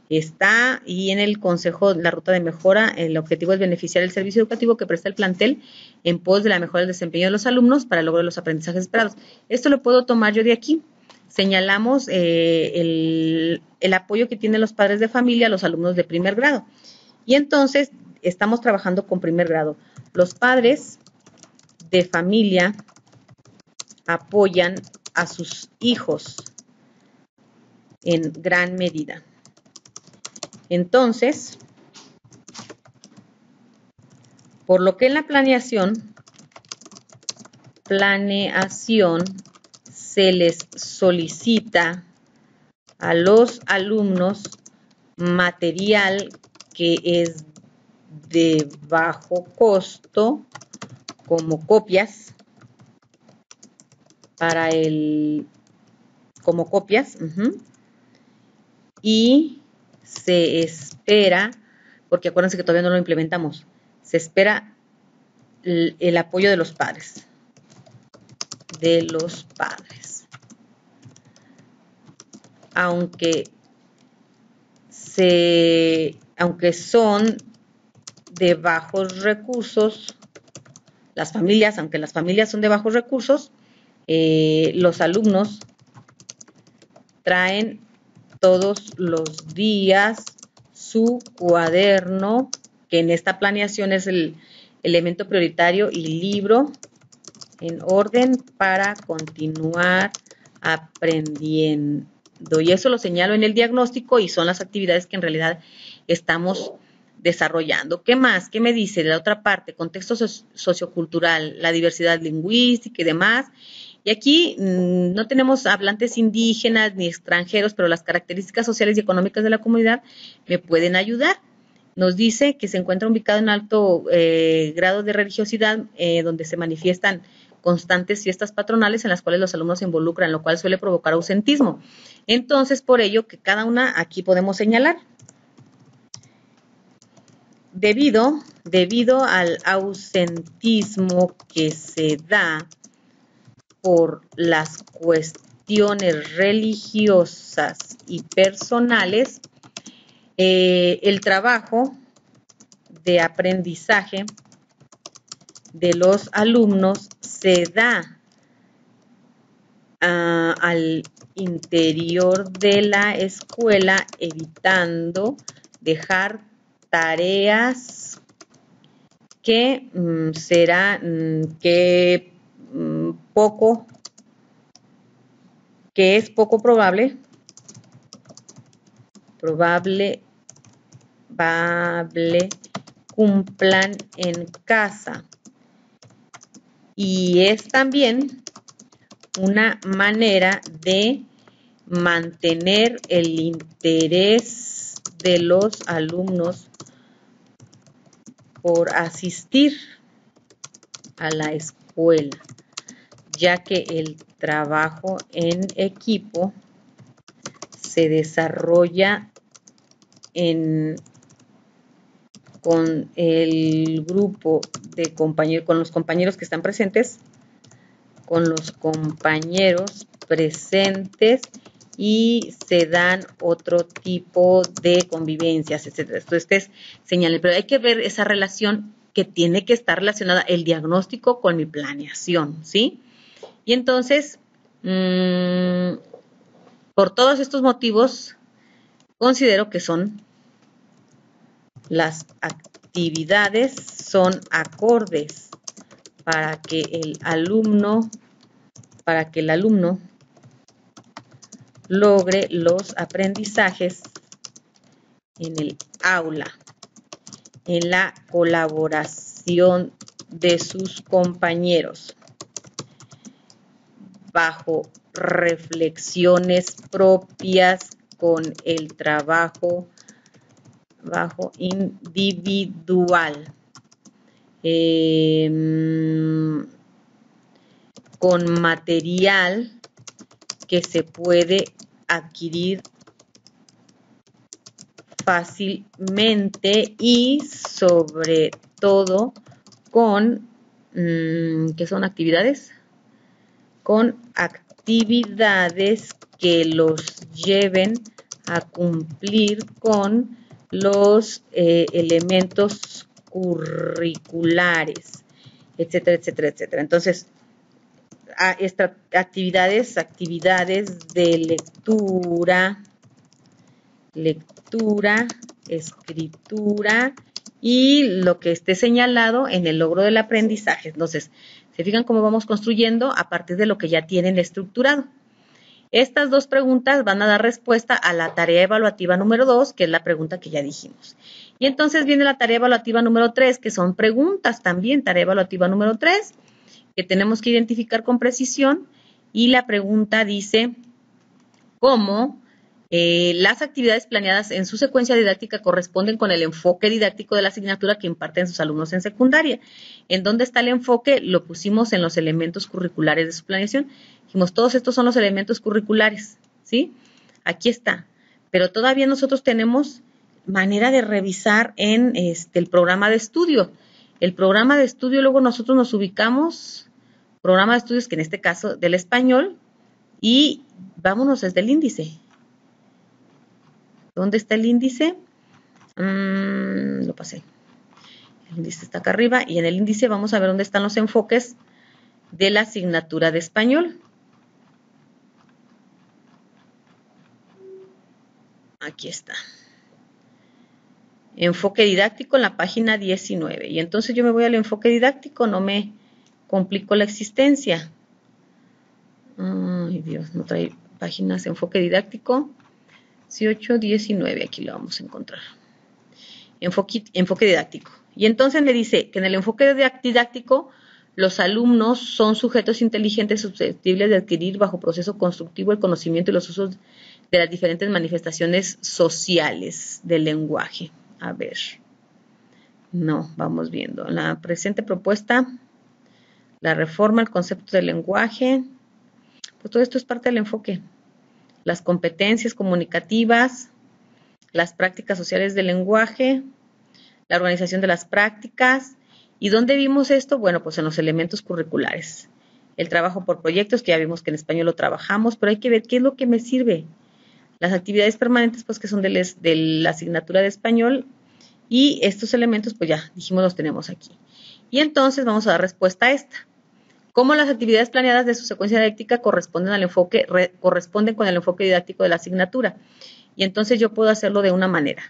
está, y en el consejo, la ruta de mejora, el objetivo es beneficiar el servicio educativo que presta el plantel en pos de la mejora del desempeño de los alumnos para lograr los aprendizajes esperados. Esto lo puedo tomar yo de aquí. Señalamos el apoyo que tienen los padres de familia a los alumnos de primer grado. Y entonces estamos trabajando con primer grado. Los padres de familia apoyan a sus hijos en gran medida. Entonces, por lo que en la planeación se les solicita a los alumnos material que es de bajo costo, como copias, y se espera, porque acuérdense que todavía no lo implementamos, se espera el apoyo de los padres. Aunque son de bajos recursos, aunque las familias son de bajos recursos, los alumnos traen todos los días su cuaderno, que en esta planeación es el elemento prioritario, y libro en orden para continuar aprendiendo. Y eso lo señalo en el diagnóstico y son las actividades que en realidad estamos desarrollando. ¿Qué más? ¿Qué me dice de la otra parte? Contexto sociocultural, la diversidad lingüística y demás. Y aquí no tenemos hablantes indígenas ni extranjeros, pero las características sociales y económicas de la comunidad me pueden ayudar. Nos dice que se encuentra ubicado en alto grado de religiosidad, donde se manifiestan constantes fiestas patronales en las cuales los alumnos se involucran, lo cual suele provocar ausentismo. Entonces, por ello que cada una aquí podemos señalar. Debido al ausentismo que se da por las cuestiones religiosas y personales, el trabajo de aprendizaje de los alumnos se da al interior de la escuela, evitando dejar tareas que es poco probable cumplan en casa. Y es también una manera de mantener el interés de los alumnos por asistir a la escuela, ya que el trabajo en equipo se desarrolla con el grupo de compañeros, con los compañeros que están presentes, y se dan otro tipo de convivencias, etcétera. Entonces, señale, pero hay que ver esa relación que tiene que estar relacionada el diagnóstico con mi planeación, ¿sí? Y entonces, por todos estos motivos, considero que las actividades son acordes para que el alumno logre los aprendizajes en el aula, en la colaboración de sus compañeros, bajo reflexiones propias con el trabajo individual, con material que se puede adquirir fácilmente y sobre todo con, ¿qué son actividades? Con actividades que los lleven a cumplir con los elementos curriculares, etcétera, etcétera, etcétera. Entonces, actividades de lectura, escritura y lo que esté señalado en el logro del aprendizaje. Entonces, ¿se fijan cómo vamos construyendo a partir de lo que ya tienen estructurado? Estas dos preguntas van a dar respuesta a la tarea evaluativa número 2, que es la pregunta que ya dijimos. Y entonces viene la tarea evaluativa número 3, que son preguntas también, tarea evaluativa número 3, que tenemos que identificar con precisión. Y la pregunta dice, ¿cómo las actividades planeadas en su secuencia didáctica corresponden con el enfoque didáctico de la asignatura que imparten sus alumnos en secundaria? ¿En dónde está el enfoque? Lo pusimos en los elementos curriculares de su planeación. Dijimos, todos estos son los elementos curriculares, ¿sí? Aquí está. Pero todavía nosotros tenemos manera de revisar en el programa de estudio. El programa de estudio, luego nosotros nos ubicamos, programa de estudios que en este caso del español, y vámonos desde el índice. ¿Dónde está el índice? Lo pasé. El índice está acá arriba y en el índice vamos a ver dónde están los enfoques de la asignatura de español. Aquí está. Enfoque didáctico en la página 19. Y entonces yo me voy al enfoque didáctico, no me complico la existencia. Ay, Dios, no trae páginas. Enfoque didáctico 18, 19. Aquí lo vamos a encontrar. Enfoque didáctico. Y entonces me dice que en el enfoque didáctico los alumnos son sujetos inteligentes susceptibles de adquirir bajo proceso constructivo el conocimiento y los usos de las diferentes manifestaciones sociales del lenguaje. A ver. No, vamos viendo. La presente propuesta, la reforma, el concepto del lenguaje, pues todo esto es parte del enfoque. Las competencias comunicativas, las prácticas sociales del lenguaje, la organización de las prácticas. ¿Y dónde vimos esto? Bueno, pues en los elementos curriculares. El trabajo por proyectos, que ya vimos que en español lo trabajamos, pero hay que ver qué es lo que me sirve. Las actividades permanentes, pues que son de la asignatura de español, y estos elementos, pues ya dijimos, los tenemos aquí. Y entonces vamos a dar respuesta a esta. ¿Cómo las actividades planeadas de su secuencia didáctica corresponden con el enfoque didáctico de la asignatura? Y entonces yo puedo hacerlo de una manera.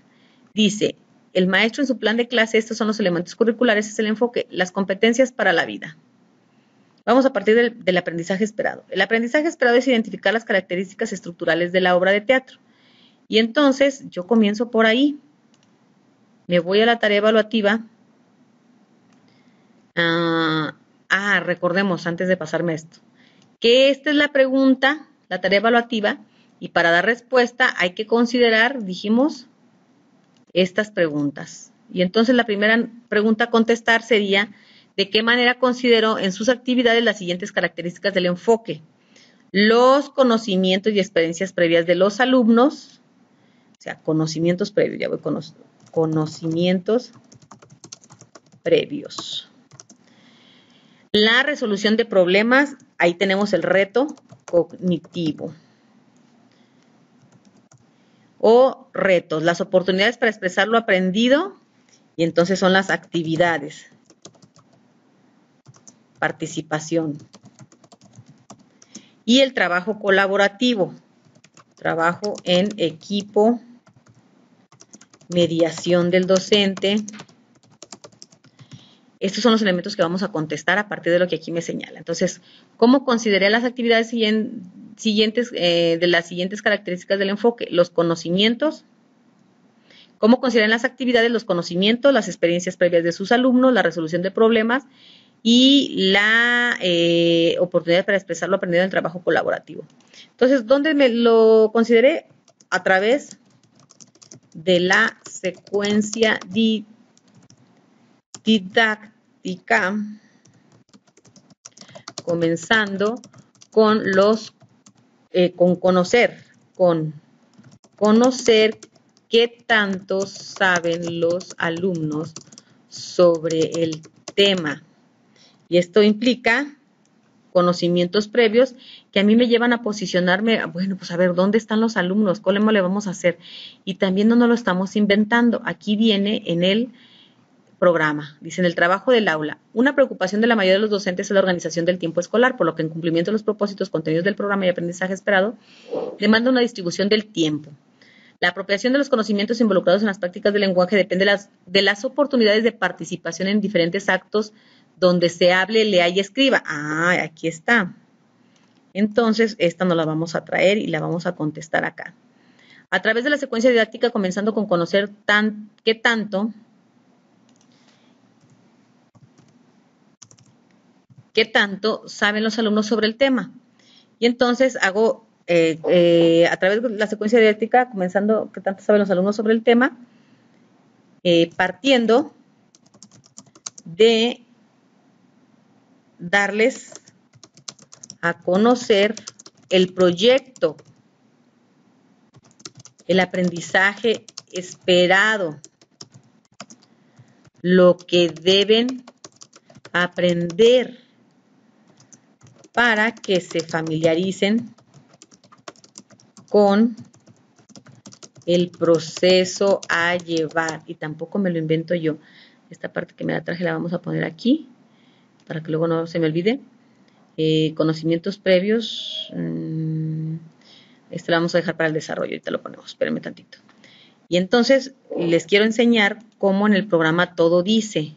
Dice, el maestro en su plan de clase, estos son los elementos curriculares, es el enfoque, las competencias para la vida. Vamos a partir del aprendizaje esperado. El aprendizaje esperado es identificar las características estructurales de la obra de teatro. Y entonces yo comienzo por ahí. Me voy a la tarea evaluativa. Recordemos, antes de pasarme esto, que esta es la pregunta, la tarea evaluativa, y para dar respuesta hay que considerar, dijimos, estas preguntas. Y entonces la primera pregunta a contestar sería, ¿de qué manera considero en sus actividades las siguientes características del enfoque? Los conocimientos y experiencias previas de los alumnos, o sea, conocimientos previos, ya voy con los conocimientos previos. La resolución de problemas, ahí tenemos el reto cognitivo. o retos, las oportunidades para expresar lo aprendido, y entonces son las actividades, participación, y el trabajo colaborativo, trabajo en equipo, mediación del docente. Estos son los elementos que vamos a contestar a partir de lo que aquí me señala. Entonces, ¿cómo consideré las actividades siguientes de las siguientes características del enfoque? Los conocimientos. ¿Cómo consideran las actividades los conocimientos, las experiencias previas de sus alumnos, la resolución de problemas y la oportunidad para expresar lo aprendido en el trabajo colaborativo? Entonces, ¿dónde me lo consideré? A través de la secuencia didáctica, comenzando con conocer qué tanto saben los alumnos sobre el tema. Y esto implica conocimientos previos que a mí me llevan a posicionarme, bueno, pues a ver, ¿dónde están los alumnos? ¿Cómo le vamos a hacer? Y también no nos lo estamos inventando. Aquí viene en el programa. Dice, en el trabajo del aula, una preocupación de la mayoría de los docentes es la organización del tiempo escolar, por lo que en cumplimiento de los propósitos contenidos del programa y aprendizaje esperado, demanda una distribución del tiempo. La apropiación de los conocimientos involucrados en las prácticas del lenguaje depende de las oportunidades de participación en diferentes actos donde se hable, lea y escriba. Ah, aquí está. Entonces, esta nos la vamos a traer y la vamos a contestar acá. A través de la secuencia didáctica, comenzando con conocer qué tanto saben los alumnos sobre el tema. Y entonces hago, a través de la secuencia didáctica, comenzando qué tanto saben los alumnos sobre el tema, partiendo de darles a conocer el proyecto, el aprendizaje esperado, lo que deben aprender para que se familiaricen con el proceso a llevar. Y tampoco me lo invento yo. Esta parte que me la traje la vamos a poner aquí para que luego no se me olvide. Conocimientos previos. Este lo vamos a dejar para el desarrollo. Ahorita lo ponemos. Espérenme tantito. Y entonces les quiero enseñar cómo en el programa todo dice.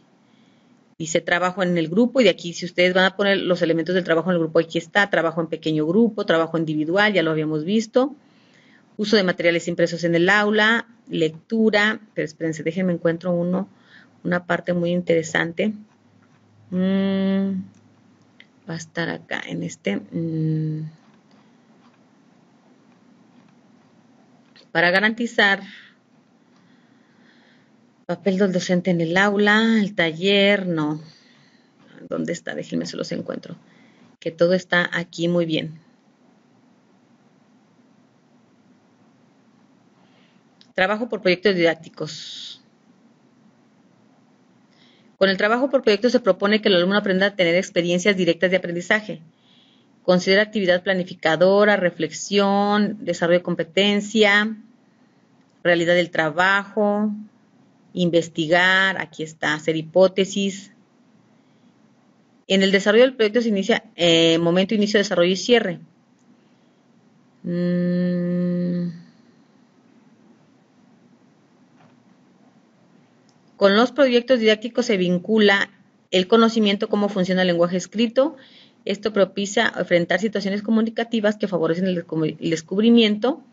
Dice trabajo en el grupo, y de aquí si ustedes van a poner los elementos del trabajo en el grupo, aquí está, trabajo en pequeño grupo, trabajo individual, ya lo habíamos visto, uso de materiales impresos en el aula, lectura, pero espérense, déjenme encuentro una parte muy interesante, va a estar acá en este, para garantizar papel del docente en el aula, el taller, no. ¿Dónde está? Déjenme se los encuentro. Que todo está aquí muy bien. Trabajo por proyectos didácticos. Con el trabajo por proyectos se propone que el alumno aprenda a tener experiencias directas de aprendizaje. Considera actividad planificadora, reflexión, desarrollo de competencia, realidad del trabajo, investigar, aquí está, hacer hipótesis. En el desarrollo del proyecto se inicia momento, inicio, desarrollo y cierre. Con los proyectos didácticos se vincula el conocimiento cómo funciona el lenguaje escrito. Esto propicia enfrentar situaciones comunicativas que favorecen el descubrimiento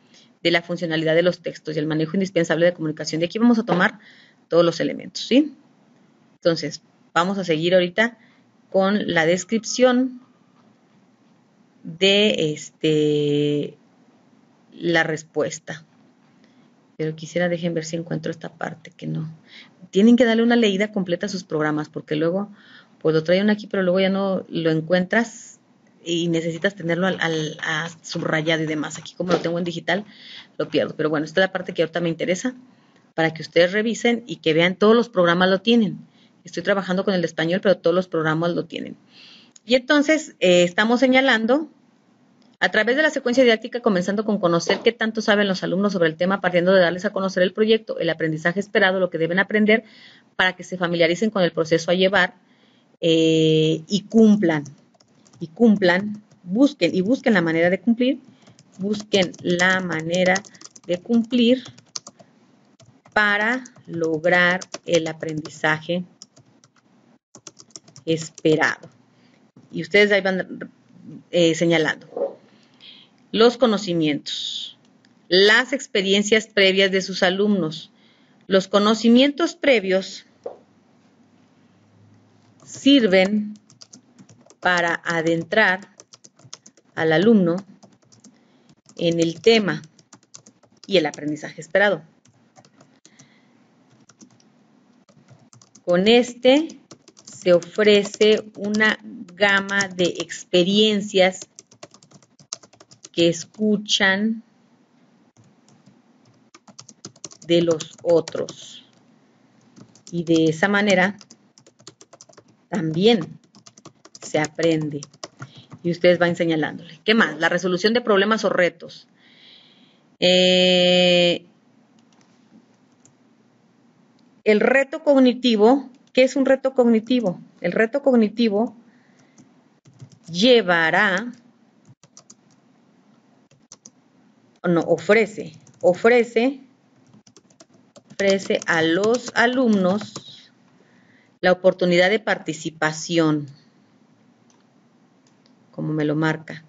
de la funcionalidad de los textos y el manejo indispensable de comunicación. De aquí vamos a tomar todos los elementos, ¿sí? Entonces, vamos a seguir ahorita con la descripción de la respuesta. Pero quisiera, dejen ver si encuentro esta parte, que no. Tienen que darle una leída completa a sus programas, porque luego, pues lo traen aquí, pero luego ya no lo encuentras y necesitas tenerlo a subrayado y demás. Aquí como lo tengo en digital, lo pierdo. Pero bueno, esta es la parte que ahorita me interesa, para que ustedes revisen y que vean, todos los programas lo tienen. Estoy trabajando con el de español, pero todos los programas lo tienen. Y entonces estamos señalando A través de la secuencia didáctica, comenzando con conocer qué tanto saben los alumnos sobre el tema, partiendo de darles a conocer el proyecto, el aprendizaje esperado, lo que deben aprender, para que se familiaricen con el proceso a llevar y cumplan, busquen la manera de cumplir, para lograr el aprendizaje esperado. Y ustedes ahí van señalando los conocimientos, las experiencias previas de sus alumnos. Los conocimientos previos sirven para adentrar al alumno en el tema y el aprendizaje esperado. Con este se ofrece una gama de experiencias que escuchan de los otros. Y de esa manera también se aprende. Y ustedes van señalándole. ¿Qué más? La resolución de problemas o retos. El reto cognitivo, ¿qué es un reto cognitivo? El reto cognitivo ofrece a los alumnos la oportunidad de participación, como me lo marca.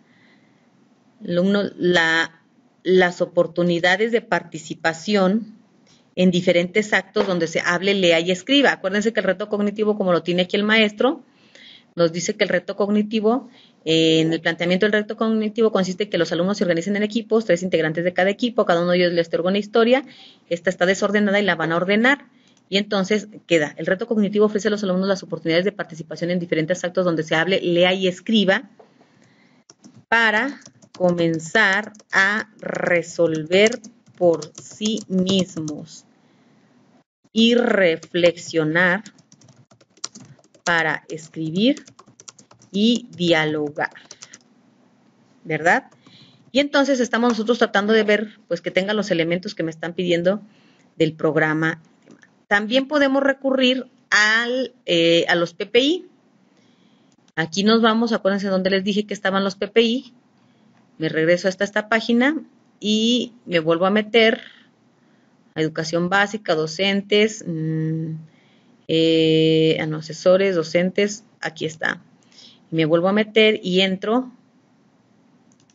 Las oportunidades de participación en diferentes actos donde se hable, lea y escriba. Acuérdense que el reto cognitivo, como lo tiene aquí el maestro, nos dice que el reto cognitivo, en el planteamiento del reto cognitivo consiste en que los alumnos se organicen en equipos, 3 integrantes de cada equipo, cada uno de ellos les otorga una historia, esta está desordenada y la van a ordenar. Y entonces queda, el reto cognitivo ofrece a los alumnos las oportunidades de participación en diferentes actos donde se hable, lea y escriba para comenzar a resolver por sí mismos y reflexionar para escribir y dialogar, ¿verdad? Y entonces estamos nosotros tratando de ver, pues, que tengan los elementos que me están pidiendo del programa. También podemos recurrir a los PPI. Aquí nos vamos, acuérdense donde les dije que estaban los PPI. Me regreso hasta esta página y me vuelvo a meter a educación básica, docentes, asesores, docentes, aquí está. Me vuelvo a meter y entro,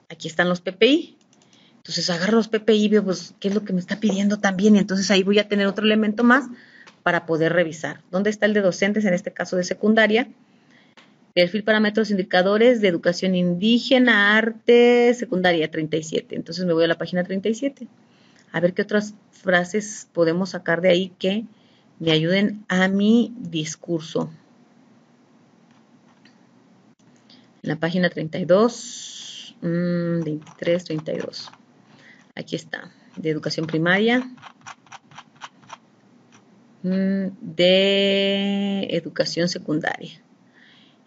aquí están los PPI. Entonces agarro los PPI y veo, pues, qué es lo que me está pidiendo también, y entonces ahí voy a tener otro elemento más para poder revisar. ¿Dónde está el de docentes, en este caso de secundaria? Perfil, parámetros, indicadores de educación indígena, arte, secundaria 37. Entonces me voy a la página 37. A ver qué otras frases podemos sacar de ahí que me ayuden a mi discurso. En la página 32, 23, 32. Aquí está, de educación primaria, de educación secundaria.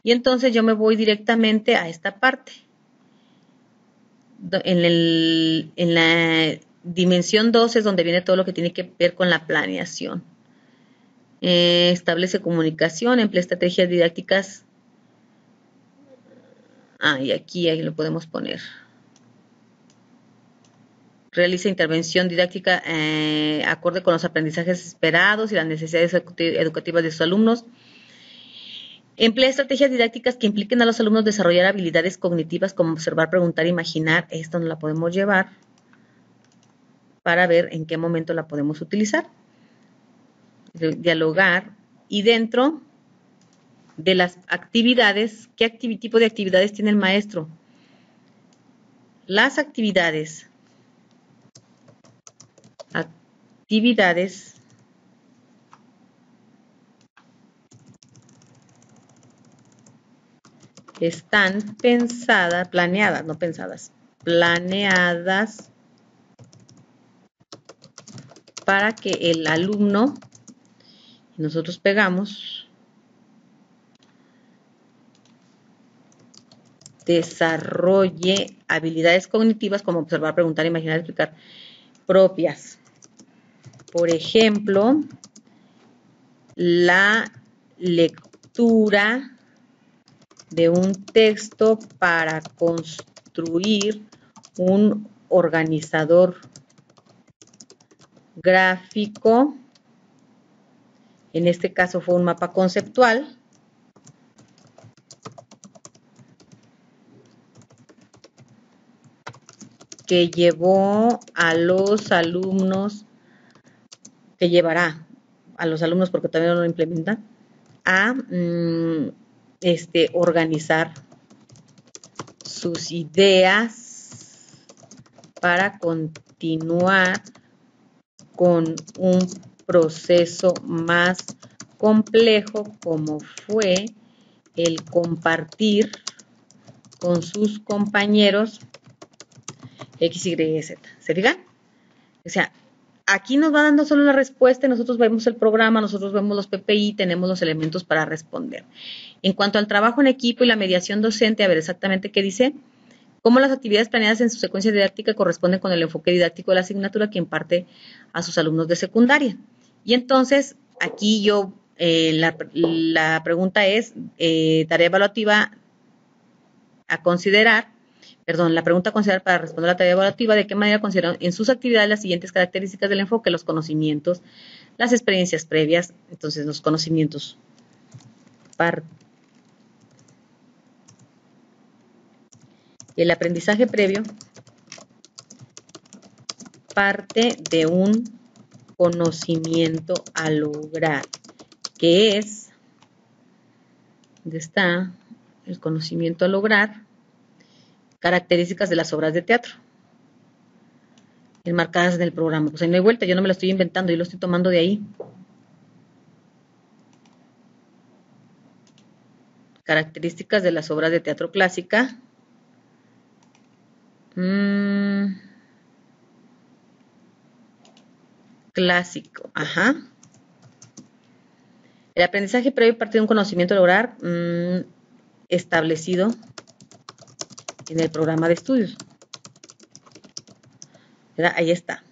Y entonces yo me voy directamente a esta parte. En la dimensión 2 es donde viene todo lo que tiene que ver con la planeación. Establece comunicación, emplea estrategias didácticas. Y aquí ahí lo podemos poner. Realiza intervención didáctica acorde con los aprendizajes esperados y las necesidades educativas de sus alumnos. Emplea estrategias didácticas que impliquen a los alumnos desarrollar habilidades cognitivas como observar, preguntar, imaginar. Esto nos la podemos llevar para ver en qué momento la podemos utilizar. Dialogar. Y dentro de las actividades, ¿qué tipo de actividades tiene el maestro? Las actividades están planeadas para que el alumno, nosotros pegamos, desarrolle habilidades cognitivas como observar, preguntar, imaginar, explicar, propias. Por ejemplo, la lectura de un texto para construir un organizador gráfico. En este caso fue un mapa conceptual. Que llevó a los alumnos, que llevará a los alumnos, porque todavía no lo implementan, a organizar sus ideas para continuar con un proceso más complejo como fue el compartir con sus compañeros X, Y, Z. ¿Se fijan? O sea, aquí nos va dando solo la respuesta y nosotros vemos el programa, nosotros vemos los PPI, tenemos los elementos para responder. En cuanto al trabajo en equipo y la mediación docente, a ver exactamente qué dice. Cómo las actividades planeadas en su secuencia didáctica corresponden con el enfoque didáctico de la asignatura que imparte a sus alumnos de secundaria. Y entonces, aquí yo, la pregunta es, tarea evaluativa a considerar, la pregunta a considerar para responder a la tarea evaluativa, de qué manera consideran en sus actividades las siguientes características del enfoque, los conocimientos, las experiencias previas, entonces los conocimientos. El aprendizaje previo parte de un conocimiento a lograr, que es, ¿dónde está? El conocimiento a lograr, características de las obras de teatro, enmarcadas en el programa. Pues ahí no hay vuelta, yo no me lo estoy inventando, yo lo estoy tomando de ahí. Características de las obras de teatro clásica. Clásico, ajá. El aprendizaje previo parte de un conocimiento a lograr establecido en el programa de estudios. ¿Verdad? Ahí está.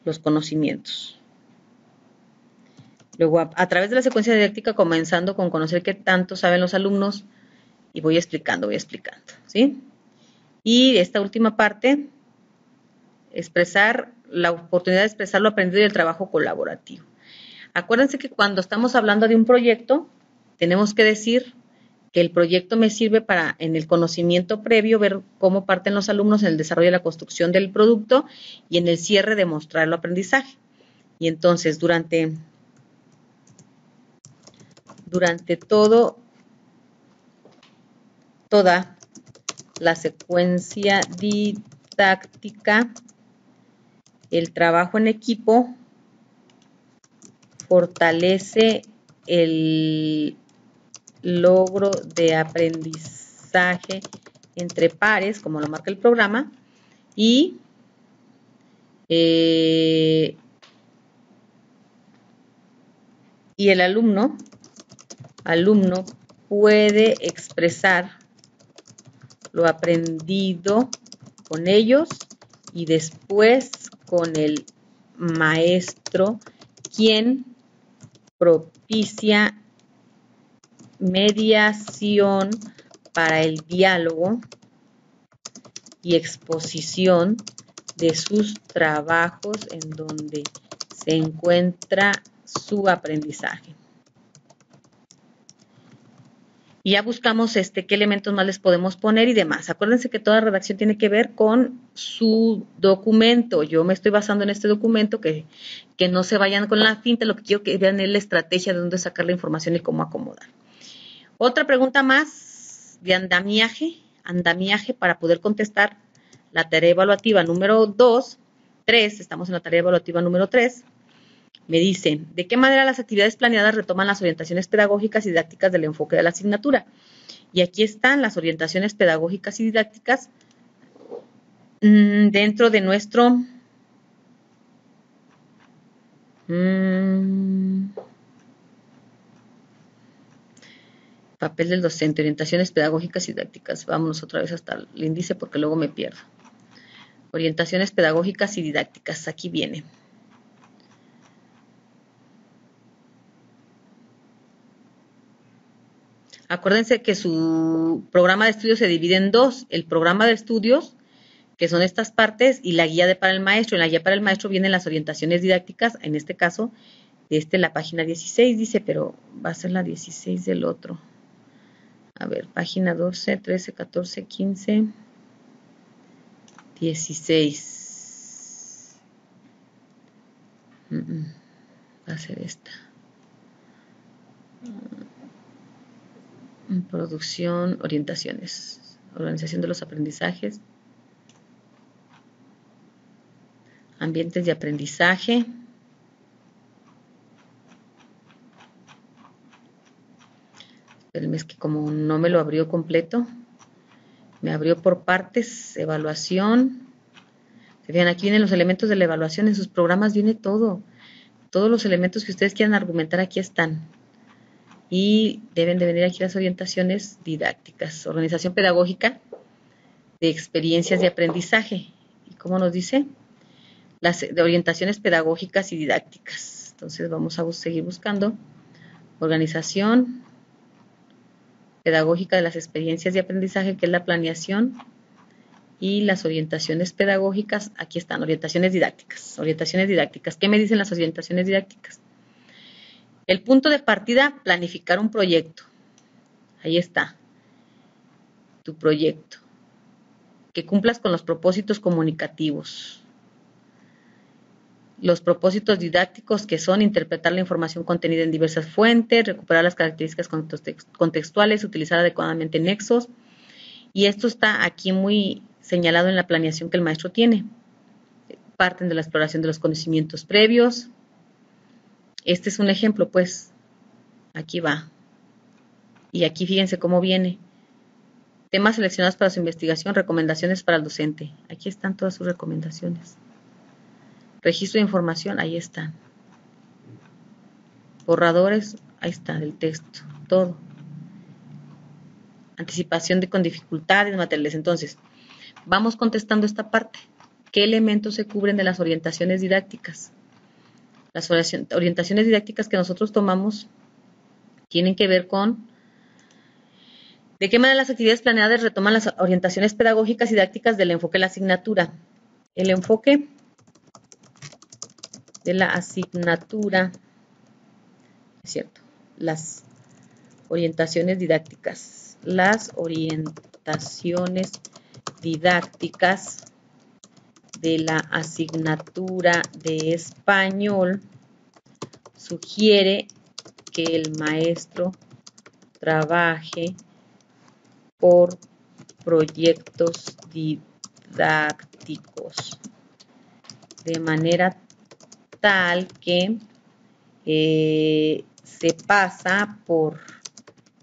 Los conocimientos. Luego, a través de la secuencia didáctica, comenzando con conocer qué tanto saben los alumnos, y voy explicando, ¿sí? Y esta última parte, expresar la oportunidad de expresar lo aprendido y el trabajo colaborativo. Acuérdense que cuando estamos hablando de un proyecto, tenemos que decir que el proyecto me sirve para, en el conocimiento previo, ver cómo parten los alumnos en el desarrollo y la construcción del producto y en el cierre demostrar el aprendizaje. Y entonces, durante toda la secuencia didáctica, el trabajo en equipo fortalece el logro de aprendizaje entre pares, como lo marca el programa, y el alumno puede expresar lo aprendido con ellos y después con el maestro, quien propicia mediación para el diálogo y exposición de sus trabajos en donde se encuentra su aprendizaje. Y ya buscamos qué elementos más les podemos poner y demás. Acuérdense que toda redacción tiene que ver con su documento. Yo me estoy basando en este documento, que no se vayan con la finta, lo que quiero que vean es la estrategia de dónde sacar la información y cómo acomodar. Otra pregunta más de andamiaje para poder contestar la tarea evaluativa número 3, estamos en la tarea evaluativa número 3, me dicen, ¿de qué manera las actividades planeadas retoman las orientaciones pedagógicas y didácticas del enfoque de la asignatura? Y aquí están las orientaciones pedagógicas y didácticas dentro de nuestro Papel del docente, orientaciones pedagógicas y didácticas. Vámonos otra vez hasta el índice porque luego me pierdo. Orientaciones pedagógicas y didácticas, aquí viene. Acuérdense que su programa de estudios se divide en dos, el programa de estudios, que son estas partes, y la guía para el maestro. En la guía para el maestro vienen las orientaciones didácticas, en este caso, la página 16 dice, pero va a ser la 16 del otro. A ver, página 12, 13, 14, 15, 16. Va a ser esta. Producción, orientaciones, organización de los aprendizajes, ambientes de aprendizaje, espérenme, es que como no me lo abrió completo, me abrió por partes, evaluación. Vean, aquí vienen los elementos de la evaluación, en sus programas viene todo, todos los elementos que ustedes quieran argumentar aquí están. Y deben de venir aquí las orientaciones didácticas, organización pedagógica de experiencias de aprendizaje. ¿Y cómo nos dice? Las de orientaciones pedagógicas y didácticas. Entonces vamos a seguir buscando organización pedagógica de las experiencias de aprendizaje, que es la planeación, y las orientaciones pedagógicas, aquí están, orientaciones didácticas. Orientaciones didácticas. ¿Qué me dicen las orientaciones didácticas? El punto de partida, planificar un proyecto. Ahí está, tu proyecto. Que cumplas con los propósitos comunicativos. Los propósitos didácticos, que son interpretar la información contenida en diversas fuentes, recuperar las características contextuales, utilizar adecuadamente nexos. Y esto está aquí muy señalado en la planeación que el maestro tiene. Parten de la exploración de los conocimientos previos. Este es un ejemplo, pues. Aquí va. Y aquí fíjense cómo viene. Temas seleccionados para su investigación, recomendaciones para el docente. Aquí están todas sus recomendaciones. Registro de información, ahí están. Borradores, ahí está, del texto, todo. Anticipación con dificultades materiales. Entonces, vamos contestando esta parte. ¿Qué elementos se cubren de las orientaciones didácticas? Las orientaciones didácticas que nosotros tomamos tienen que ver con de qué manera las actividades planeadas retoman las orientaciones pedagógicas y didácticas del enfoque de la asignatura. El enfoque de la asignatura, es cierto, las orientaciones didácticas. Las orientaciones didácticas de la asignatura de español sugiere que el maestro trabaje por proyectos didácticos de manera tal que se pasa por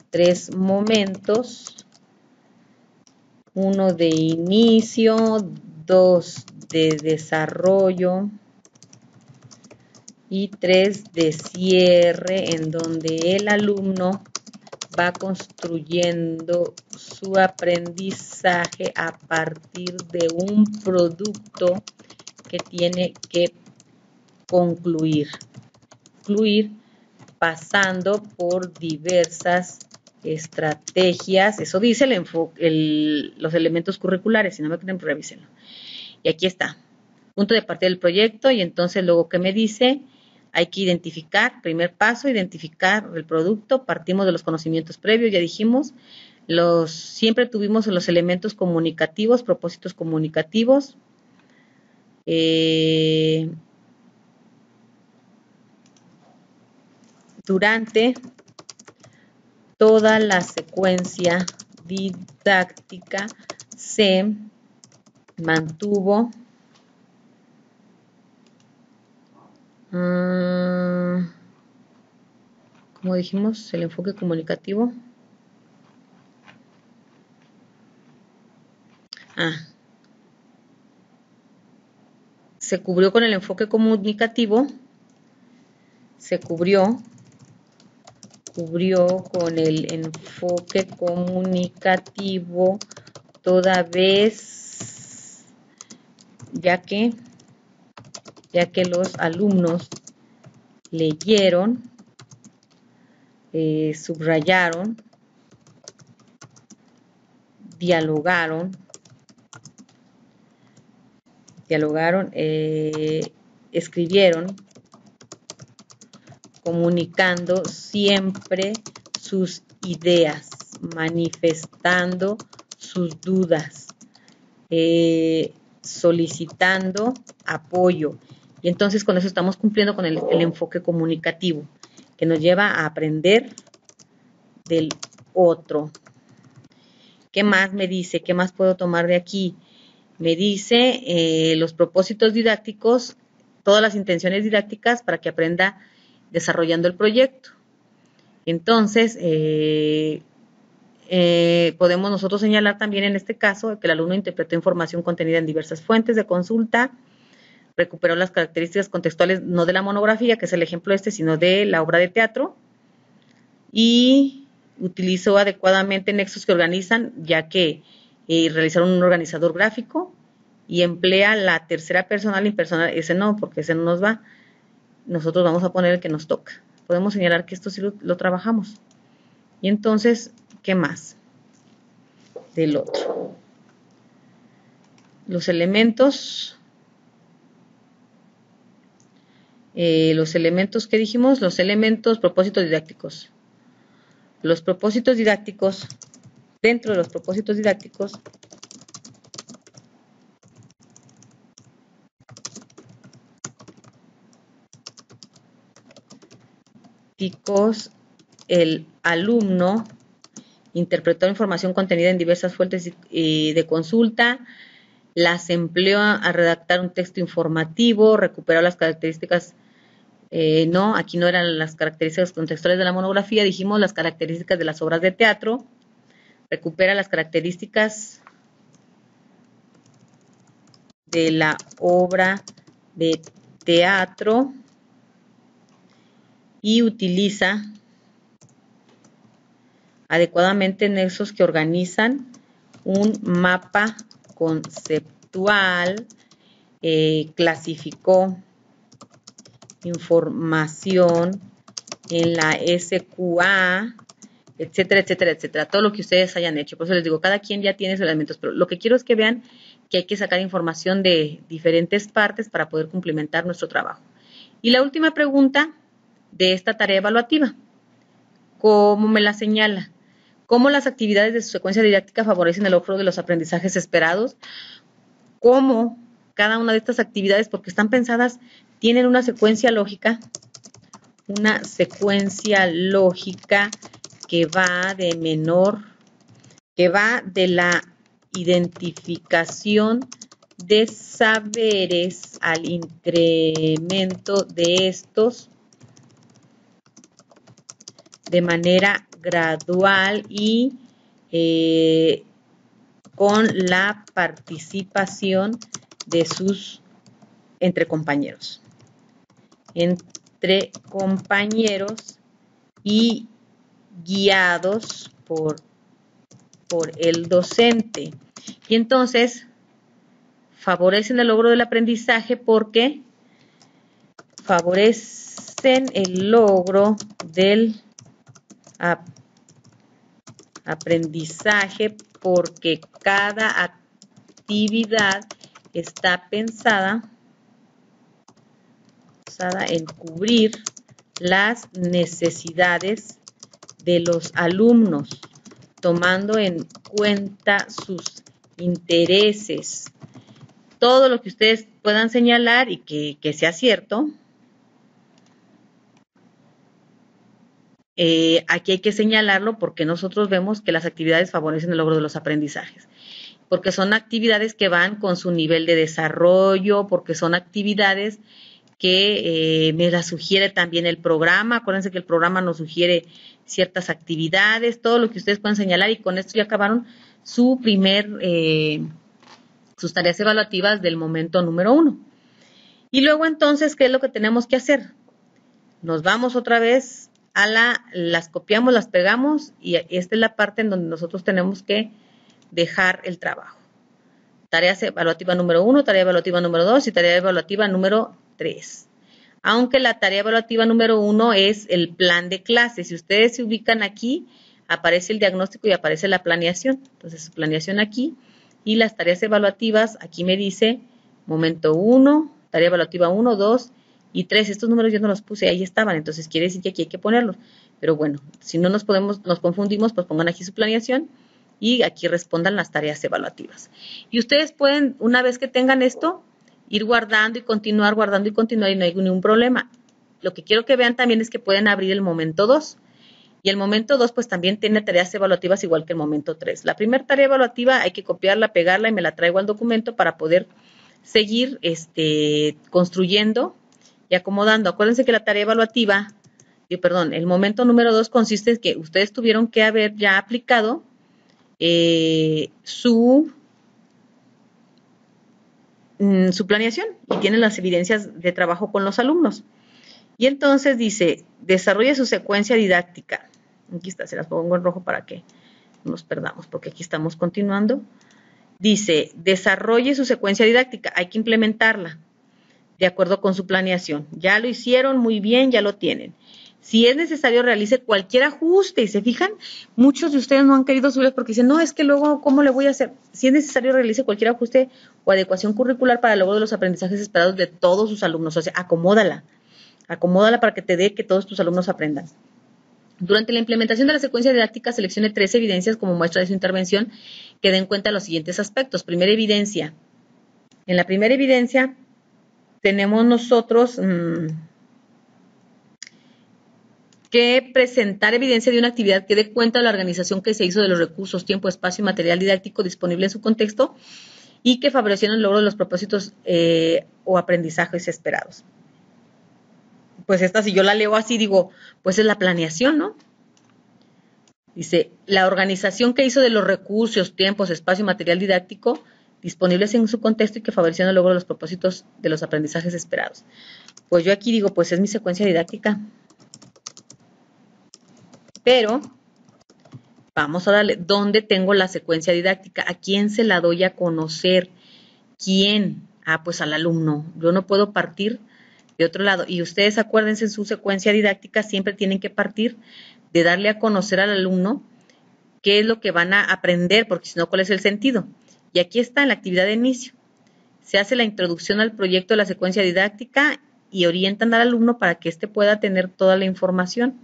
3 momentos: 1 de inicio, 2 de desarrollo y 3 de cierre, en donde el alumno va construyendo su aprendizaje a partir de un producto que tiene que concluir pasando por diversas estrategias. Eso dice los elementos curriculares. Si no me creen, pues revísenlo. Y aquí está, punto de partida del proyecto. Y entonces luego, ¿qué me dice? Hay que identificar, primer paso, identificar el producto. Partimos de los conocimientos previos, ya dijimos. Siempre tuvimos los elementos comunicativos, propósitos comunicativos. Durante toda la secuencia didáctica se mantuvo como dijimos, el enfoque comunicativo. Se cubrió con el enfoque comunicativo, se cubrió cubrió con el enfoque comunicativo toda vez, ya que los alumnos leyeron, subrayaron, dialogaron, escribieron, comunicando siempre sus ideas, manifestando sus dudas, solicitando apoyo. Y entonces con eso estamos cumpliendo con el enfoque comunicativo, que nos lleva a aprender del otro. ¿Qué más me dice? ¿Qué más puedo tomar de aquí? Me dice los propósitos didácticos, todas las intenciones didácticas para que aprenda desarrollando el proyecto. Entonces, podemos nosotros señalar también en este caso que el alumno interpretó información contenida en diversas fuentes de consulta, recuperó las características contextuales, no de la monografía, que es el ejemplo sino de la obra de teatro, y utilizó adecuadamente nexos que organizan, ya que realizaron un organizador gráfico, y emplea la tercera personal impersonal. Ese no, porque ese no nos va. Nosotros vamos a poner el que nos toca. Podemos señalar que esto sí lo trabajamos. Y entonces, ¿qué más del otro? Los elementos que dijimos, los elementos, propósitos didácticos. Los propósitos didácticos, dentro de los propósitos didácticos, el alumno interpretó información contenida en diversas fuentes de consulta, las empleó a redactar un texto informativo, recuperó las características, no, aquí no eran las características contextuales de la monografía, dijimos las características de las obras de teatro, recupera las características de la obra de teatro y utiliza adecuadamente nexos que organizan un mapa conceptual, clasificó información en la SQA, etcétera, etcétera, etcétera. Todo lo que ustedes hayan hecho. Por eso les digo, cada quien ya tiene sus elementos, pero lo que quiero es que vean que hay que sacar información de diferentes partes para poder complementar nuestro trabajo. Y la última pregunta de esta tarea evaluativa, ¿cómo me la señala? ¿Cómo las actividades de su secuencia didáctica favorecen el logro de los aprendizajes esperados? ¿Cómo cada una de estas actividades, porque están pensadas, tienen una secuencia lógica que va de la identificación de saberes al incremento de estos de manera gradual y con la participación de entre compañeros y guiados por el docente. Y entonces favorecen el logro del aprendizaje porque favorecen el logro del aprendizaje porque cada actividad está pensada en cubrir las necesidades de los alumnos, tomando en cuenta sus intereses. Todo lo que ustedes puedan señalar y que sea cierto, aquí hay que señalarlo porque nosotros vemos que las actividades favorecen el logro de los aprendizajes, porque son actividades que van con su nivel de desarrollo, porque son actividades que me las sugiere también el programa. Acuérdense que el programa nos sugiere ciertas actividades, todo lo que ustedes puedan señalar, y con esto ya acabaron sus tareas evaluativas del momento número 1. Y luego entonces, ¿qué es lo que tenemos que hacer? Nos vamos otra vez las copiamos, las pegamos y esta es la parte en donde nosotros tenemos que dejar el trabajo. Tarea evaluativa número 1, tarea evaluativa número 2 y tarea evaluativa número 3. Aunque la tarea evaluativa número 1 es el plan de clase. Si ustedes se ubican aquí, aparece el diagnóstico y aparece la planeación. Entonces, planeación aquí y las tareas evaluativas, aquí me dice momento 1, tarea evaluativa 1, 2 y 3. Estos números yo no los puse, ahí estaban, entonces quiere decir que aquí hay que ponerlos. Pero bueno, si no nos confundimos, pues pongan aquí su planeación y aquí respondan las tareas evaluativas. Y ustedes pueden, una vez que tengan esto, ir guardando y continuar y no hay ningún problema. Lo que quiero que vean también es que pueden abrir el momento 2. Y el momento 2 pues también tiene tareas evaluativas igual que el momento 3. La primera tarea evaluativa hay que copiarla, pegarla y me la traigo al documento para poder seguir construyendo y acomodando. Acuérdense que la tarea evaluativa, el momento número 2 consiste en que ustedes tuvieron que haber ya aplicado su planeación y tienen las evidencias de trabajo con los alumnos. Y entonces dice, desarrolle su secuencia didáctica. Aquí está, se las pongo en rojo para que no nos perdamos, porque aquí estamos continuando. Dice, desarrolle su secuencia didáctica, hay que implementarla de acuerdo con su planeación. Ya lo hicieron muy bien, ya lo tienen. Si es necesario, realice cualquier ajuste. Y se fijan, muchos de ustedes no han querido subirlos porque dicen, no, es que luego, ¿cómo le voy a hacer? Si es necesario, realice cualquier ajuste o adecuación curricular para el logro de los aprendizajes esperados de todos sus alumnos. O sea, acomódala para que te dé que todos tus alumnos aprendan. Durante la implementación de la secuencia didáctica, seleccione 3 evidencias como muestra de su intervención que den cuenta de los siguientes aspectos. Primera evidencia. En la primera evidencia tenemos nosotros que presentar evidencia de una actividad que dé cuenta de la organización que se hizo de los recursos, tiempo, espacio y material didáctico disponible en su contexto y que favorecieron el logro de los propósitos o aprendizajes esperados. Pues esta, si yo la leo así, digo, pues es la planeación, ¿no? Dice, la organización que hizo de los recursos, tiempos, espacio y material didáctico disponibles en su contexto y que favorecieron el logro de los propósitos de los aprendizajes esperados. Pues yo aquí digo, pues es mi secuencia didáctica. Pero vamos a darle, ¿dónde tengo la secuencia didáctica? ¿A quién se la doy a conocer? ¿Quién? Ah, pues al alumno. Yo no puedo partir de otro lado. Y ustedes acuérdense, en su secuencia didáctica siempre tienen que partir de darle a conocer al alumno qué es lo que van a aprender, porque si no, ¿cuál es el sentido? Y aquí está en la actividad de inicio. Se hace la introducción al proyecto de la secuencia didáctica y orientan al alumno para que éste pueda tener toda la información.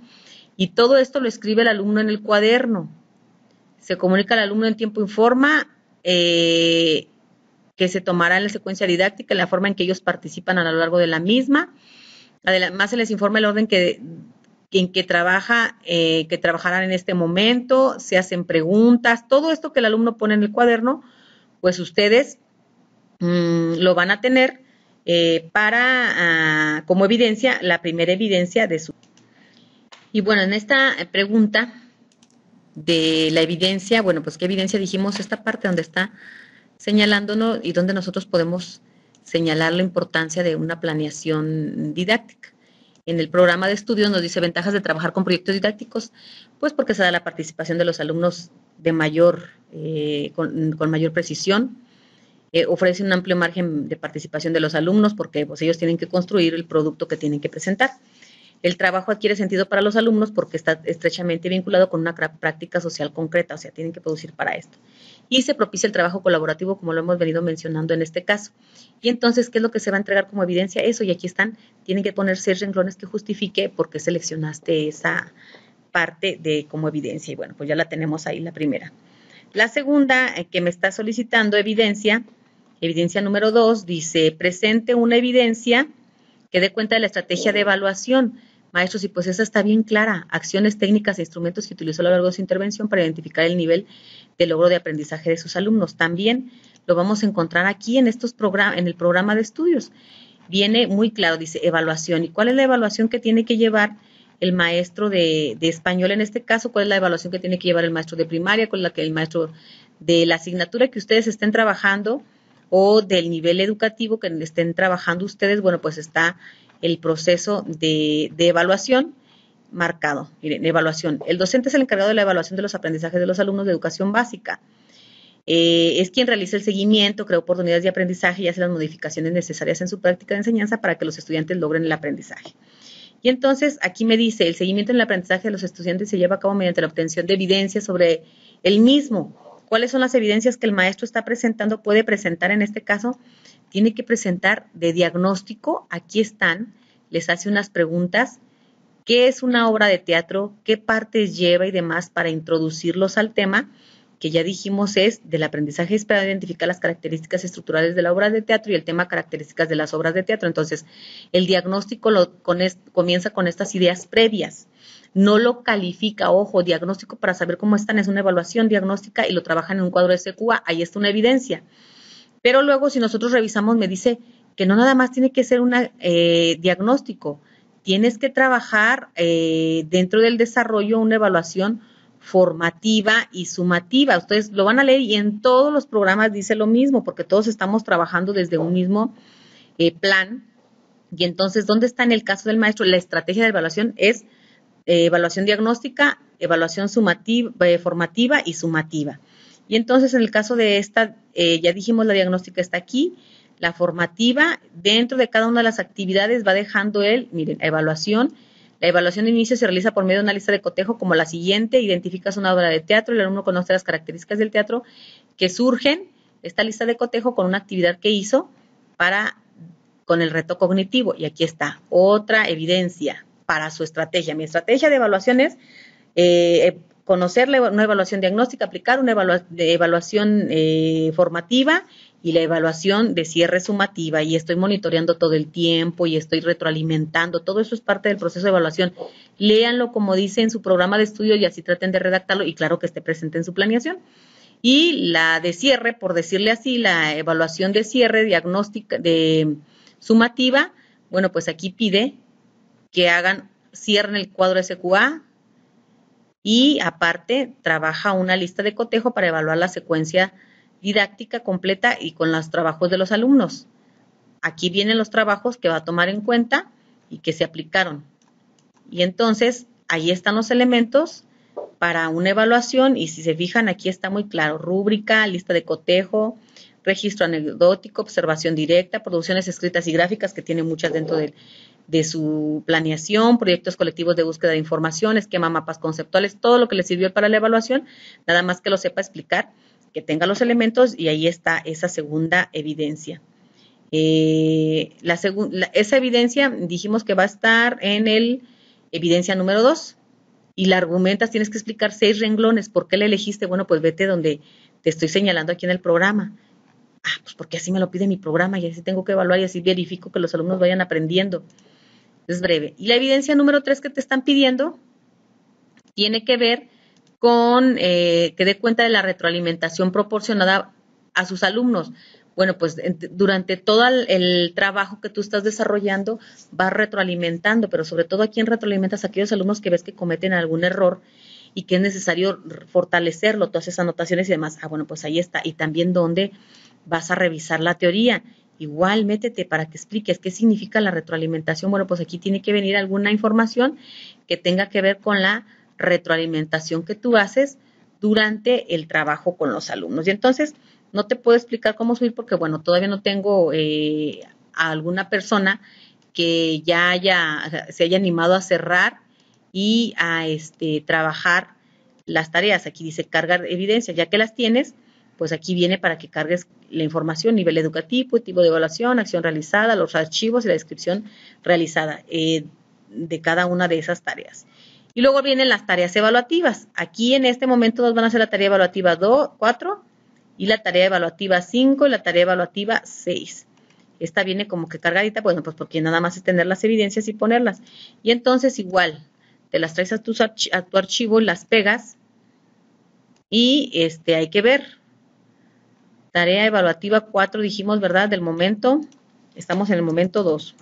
Y todo esto lo escribe el alumno en el cuaderno. Se comunica al alumno en tiempo y forma que se tomará en la secuencia didáctica, en la forma en que ellos participan a lo largo de la misma. Además, se les informa el orden en que trabajarán en este momento, se hacen preguntas. Todo esto que el alumno pone en el cuaderno, pues ustedes lo van a tener como evidencia, la primera evidencia de su... Y bueno, en esta pregunta de la evidencia, bueno, pues ¿qué evidencia dijimos? Esta parte donde está señalándonos y donde nosotros podemos señalar la importancia de una planeación didáctica. En el programa de estudios nos dice ventajas de trabajar con proyectos didácticos, pues porque se da la participación de los alumnos de con mayor precisión, ofrece un amplio margen de participación de los alumnos porque pues, ellos tienen que construir el producto que tienen que presentar. El trabajo adquiere sentido para los alumnos porque está estrechamente vinculado con una práctica social concreta, o sea, tienen que producir para esto. Y se propicia el trabajo colaborativo, como lo hemos venido mencionando en este caso. Y entonces, ¿qué es lo que se va a entregar como evidencia? Eso, y aquí están, tienen que poner 6 renglones que justifique por qué seleccionaste esa parte como evidencia. Y bueno, pues ya la tenemos ahí, la primera. La segunda que me está solicitando evidencia número 2, dice, presente una evidencia que dé cuenta de la estrategia de evaluación. Maestros, y pues esa está bien clara, acciones técnicas e instrumentos que utilizó a lo largo de su intervención para identificar el nivel de logro de aprendizaje de sus alumnos. También lo vamos a encontrar aquí en el programa de estudios. Viene muy claro, dice evaluación. ¿Y cuál es la evaluación que tiene que llevar el maestro de español en este caso? ¿Cuál es la evaluación que tiene que llevar el maestro de primaria? ¿Cuál es la que el maestro de la asignatura que ustedes estén trabajando o del nivel educativo que estén trabajando ustedes? Bueno, pues está el proceso de evaluación marcado. Miren, evaluación. El docente es el encargado de la evaluación de los aprendizajes de los alumnos de educación básica. Es quien realiza el seguimiento, crea oportunidades de aprendizaje y hace las modificaciones necesarias en su práctica de enseñanza para que los estudiantes logren el aprendizaje. Y entonces aquí me dice, el seguimiento en el aprendizaje de los estudiantes se lleva a cabo mediante la obtención de evidencias sobre el mismo. ¿Cuáles son las evidencias que el maestro está presentando? Puede presentar en este caso, tiene que presentar de diagnóstico, aquí están, les hace unas preguntas, ¿qué es una obra de teatro? ¿Qué partes lleva y demás para introducirlos al tema? Que ya dijimos es del aprendizaje esperado identificar las características estructurales de la obra de teatro y el tema características de las obras de teatro. Entonces, el diagnóstico comienza con estas ideas previas. No lo califica, ojo, diagnóstico para saber cómo están, es una evaluación diagnóstica y lo trabajan en un cuadro SQA, ahí está una evidencia. Pero luego, si nosotros revisamos, me dice que no nada más tiene que ser un diagnóstico, tienes que trabajar dentro del desarrollo una evaluación formativa y sumativa. Ustedes lo van a leer y en todos los programas dice lo mismo, porque todos estamos trabajando desde un mismo plan. Y entonces, ¿dónde está en el caso del maestro? La estrategia de evaluación es evaluación diagnóstica, evaluación sumativa, formativa y sumativa. Y entonces, en el caso de esta, ya dijimos, la diagnóstica está aquí, la formativa, dentro de cada una de las actividades va dejando miren, evaluación. La evaluación de inicio se realiza por medio de una lista de cotejo como la siguiente, identificas una obra de teatro, el alumno conoce las características del teatro que surgen, esta lista de cotejo con una actividad que hizo con el reto cognitivo. Y aquí está, otra evidencia para su estrategia. Mi estrategia de evaluación es conocer una evaluación diagnóstica, aplicar una evaluación formativa y la evaluación de cierre sumativa, y estoy monitoreando todo el tiempo y estoy retroalimentando, todo eso es parte del proceso de evaluación. Léanlo como dice en su programa de estudio y así traten de redactarlo y claro que esté presente en su planeación. Y la de cierre, por decirle así, la evaluación de cierre diagnóstica de sumativa, bueno, pues aquí pide que cierren el cuadro SQA y aparte trabaja una lista de cotejo para evaluar la secuencia didáctica completa y con los trabajos de los alumnos. Aquí vienen los trabajos que va a tomar en cuenta y que se aplicaron. Y entonces, ahí están los elementos para una evaluación y si se fijan, aquí está muy claro. Rúbrica, lista de cotejo, registro anecdótico, observación directa, producciones escritas y gráficas, que tiene muchas dentro de su planeación, proyectos colectivos de búsqueda de información, esquema, mapas conceptuales, todo lo que le sirvió para la evaluación, nada más que lo sepa explicar, que tenga los elementos y ahí está esa segunda evidencia. Esa evidencia dijimos que va a estar en evidencia número 2 y la argumentas, tienes que explicar 6 renglones. ¿Por qué la elegiste? Bueno, pues vete donde te estoy señalando aquí en el programa. Pues porque así me lo pide mi programa y así tengo que evaluar y así verifico que los alumnos vayan aprendiendo. Es breve. Y la evidencia número 3 que te están pidiendo tiene que ver con que dé cuenta de la retroalimentación proporcionada a sus alumnos. Bueno, pues durante todo el trabajo que tú estás desarrollando vas retroalimentando, pero sobre todo a quién retroalimentas, a aquellos alumnos que ves que cometen algún error y que es necesario fortalecerlo, todas esas anotaciones y demás. Bueno, pues ahí está. Y también dónde vas a revisar la teoría. Igual métete para que expliques qué significa la retroalimentación. Bueno, pues aquí tiene que venir alguna información que tenga que ver con la retroalimentación que tú haces durante el trabajo con los alumnos. Y entonces, no te puedo explicar cómo subir porque, bueno, todavía no tengo a alguna persona que ya se haya animado a cerrar y a trabajar las tareas. Aquí dice cargar evidencia, ya que las tienes, pues aquí viene para que cargues la información, nivel educativo, tipo de evaluación, acción realizada, los archivos y la descripción realizada de cada una de esas tareas. Y luego vienen las tareas evaluativas. Aquí en este momento nos van a hacer la tarea evaluativa 4 y la tarea evaluativa 5 y la tarea evaluativa 6. Esta viene como que cargadita, bueno, pues porque nada más es tener las evidencias y ponerlas. Y entonces igual, te las traes a tu archivo y las pegas y hay que ver. Tarea evaluativa 4 dijimos, ¿verdad? Del momento, estamos en el momento 2.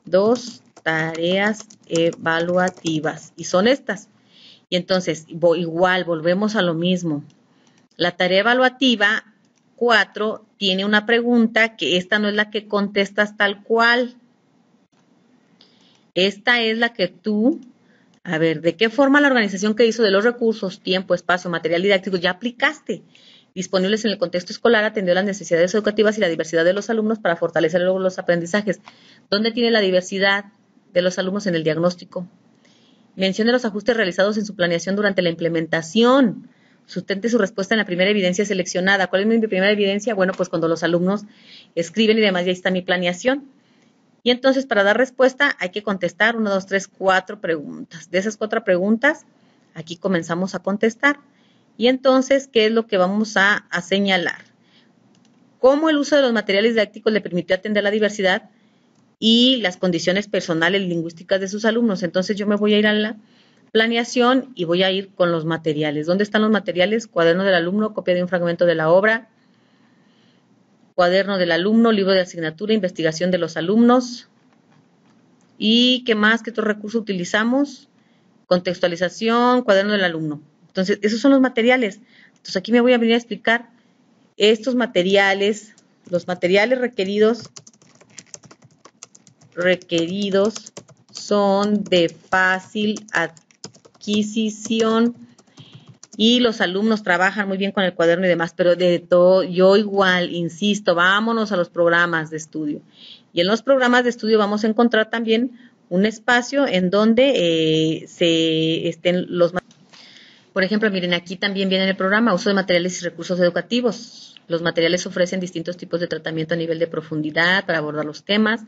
2 tareas evaluativas y son estas. Y entonces, igual, volvemos a lo mismo. La tarea evaluativa 4 tiene una pregunta que esta no es la que contestas tal cual. Esta es la que tú A ver, ¿de qué forma la organización que hizo de los recursos, tiempo, espacio, material didáctico ya aplicaste disponibles en el contexto escolar atendió las necesidades educativas y la diversidad de los alumnos para fortalecer luego los aprendizajes? ¿Dónde tiene la diversidad de los alumnos en el diagnóstico? Mencione los ajustes realizados en su planeación durante la implementación. Sustente su respuesta en la primera evidencia seleccionada. ¿Cuál es mi primera evidencia? Bueno, pues cuando los alumnos escriben y demás, ya está mi planeación. Y entonces, para dar respuesta, hay que contestar 1, 2, 3, 4 preguntas. De esas 4 preguntas, aquí comenzamos a contestar. Y entonces, ¿qué es lo que vamos a señalar? ¿Cómo el uso de los materiales didácticos le permitió atender la diversidad y las condiciones personales lingüísticas de sus alumnos? Entonces, yo me voy a ir a la planeación y voy a ir con los materiales. ¿Dónde están los materiales? Cuaderno del alumno, copia de un fragmento de la obra, cuaderno del alumno, libro de asignatura, investigación de los alumnos. ¿Y qué más? ¿Qué otro recurso utilizamos? Contextualización, cuaderno del alumno. Entonces, esos son los materiales. Entonces, aquí me voy a venir a explicar estos materiales, los materiales requeridos son de fácil adquisición y los alumnos trabajan muy bien con el cuaderno y demás, pero de todo, yo igual, insisto, vámonos a los programas de estudio. Y en los programas de estudio vamos a encontrar también un espacio en donde se estén los materiales. Por ejemplo, miren, aquí también viene el programa uso de materiales y recursos educativos. Los materiales ofrecen distintos tipos de tratamiento a nivel de profundidad para abordar los temas.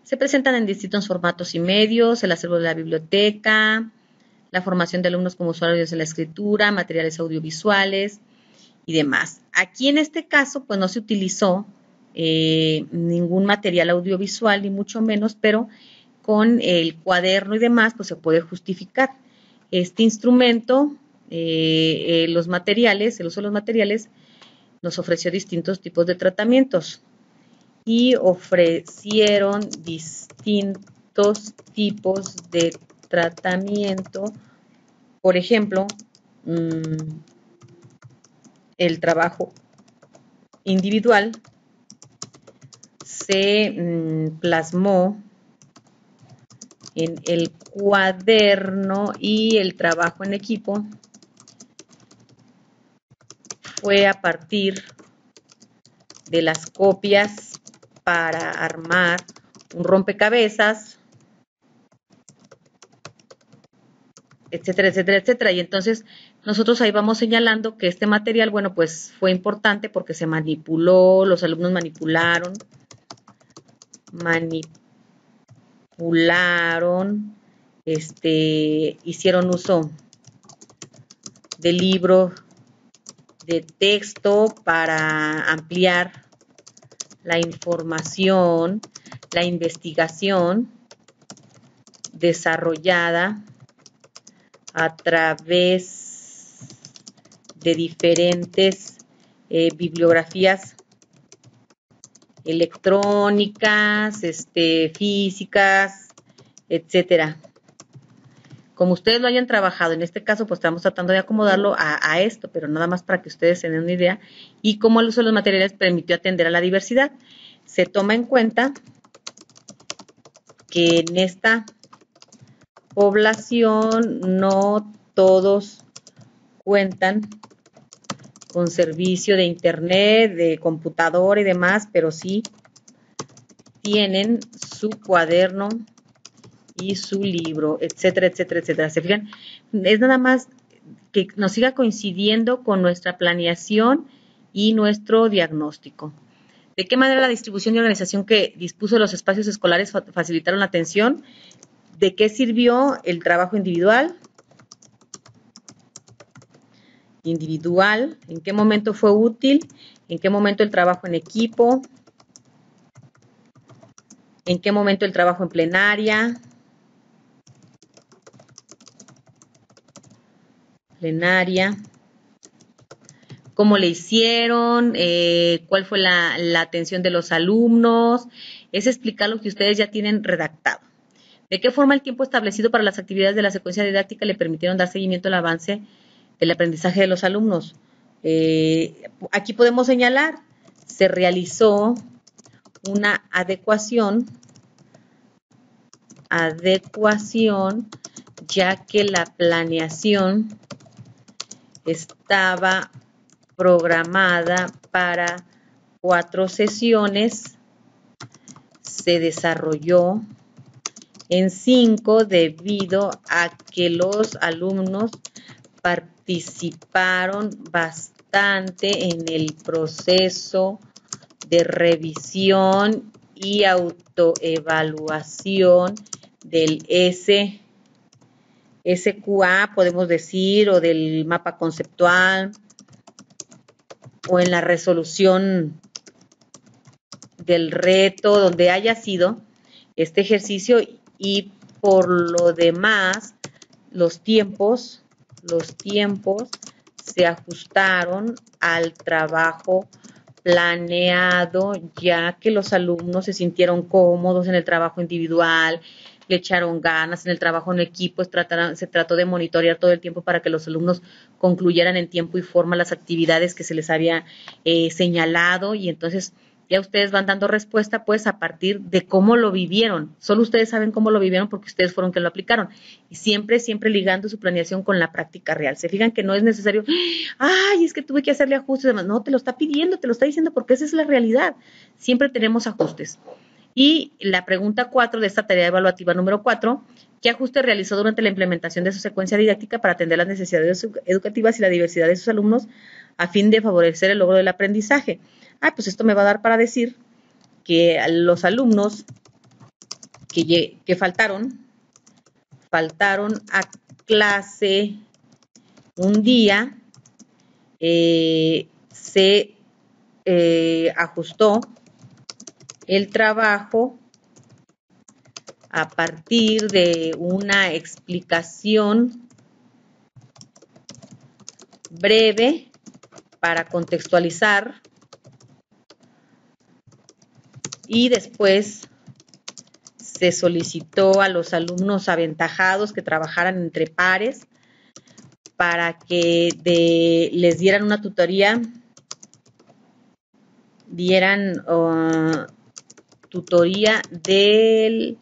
Se presentan en distintos formatos y medios, el acervo de la biblioteca, la formación de alumnos como usuarios de la escritura, materiales audiovisuales y demás. Aquí en este caso, pues no se utilizó ningún material audiovisual, ni mucho menos, pero con el cuaderno y demás, pues se puede justificar. Este instrumento, los materiales, el uso de los materiales, nos ofreció distintos tipos de tratamientos y ofrecieron distintos tipos de tratamiento. Por ejemplo, el trabajo individual se plasmó en el cuaderno y el trabajo en equipo fue a partir de las copias para armar un rompecabezas, etcétera, etcétera, etcétera. Y entonces nosotros ahí vamos señalando que este material, bueno, pues fue importante porque se manipuló, los alumnos manipularon, hicieron uso del libro de texto para ampliar la información, la investigación desarrollada a través de diferentes bibliografías electrónicas, físicas, etcétera. Como ustedes lo hayan trabajado, en este caso, pues estamos tratando de acomodarlo a esto, pero nada más para que ustedes se den una idea y cómo el uso de los materiales permitió atender a la diversidad. Se toma en cuenta que en esta población no todos cuentan con servicio de internet, de computadora y demás, pero sí tienen su cuaderno y su libro, etcétera, etcétera, etcétera. ¿Se fijan? Es nada más que nos siga coincidiendo con nuestra planeación y nuestro diagnóstico. ¿De qué manera la distribución y organización que dispuso los espacios escolares facilitaron la atención? ¿De qué sirvió el trabajo individual? ¿En qué momento fue útil? ¿En qué momento el trabajo en equipo? ¿En qué momento el trabajo en plenaria? ¿Cómo le hicieron? ¿Cuál fue la atención de los alumnos? Es explicar lo que ustedes ya tienen redactado. ¿De qué forma el tiempo establecido para las actividades de la secuencia didáctica le permitieron dar seguimiento al avance del aprendizaje de los alumnos? Aquí podemos señalar, se realizó una adecuación ya que la planeación estaba programada para 4 sesiones, se desarrolló en 5 debido a que los alumnos participaron bastante en el proceso de revisión y autoevaluación del SQA, podemos decir, o del mapa conceptual, o en la resolución del reto, donde haya sido este ejercicio, y por lo demás los tiempos se ajustaron al trabajo planeado, ya que los alumnos se sintieron cómodos en el trabajo individual, le echaron ganas en el trabajo en equipo, se trató de monitorear todo el tiempo para que los alumnos concluyeran en tiempo y forma las actividades que se les había señalado, y entonces ya ustedes van dando respuesta pues a partir de cómo lo vivieron. Solo ustedes saben cómo lo vivieron porque ustedes fueron que lo aplicaron. Y siempre ligando su planeación con la práctica real. Se fijan que no es necesario, ay, es que tuve que hacerle ajustes y demás. No, te lo está pidiendo, te lo está diciendo porque esa es la realidad. Siempre tenemos ajustes. Y la pregunta 4 de esta tarea evaluativa número 4, ¿qué ajuste realizó durante la implementación de su secuencia didáctica para atender las necesidades educativas y la diversidad de sus alumnos a fin de favorecer el logro del aprendizaje? Pues esto me va a dar para decir que los alumnos que faltaron a clase un día, se ajustó el trabajo a partir de una explicación breve para contextualizar, y después se solicitó a los alumnos aventajados que trabajaran entre pares para que les dieran una tutoría, del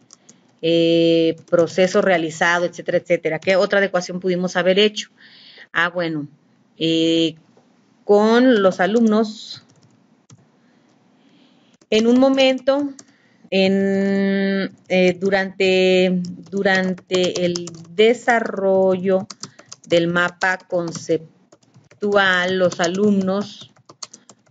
proceso realizado, etcétera, etcétera. ¿Qué otra adecuación pudimos haber hecho? Bueno, con los alumnos, en un momento, durante el desarrollo del mapa conceptual, los alumnos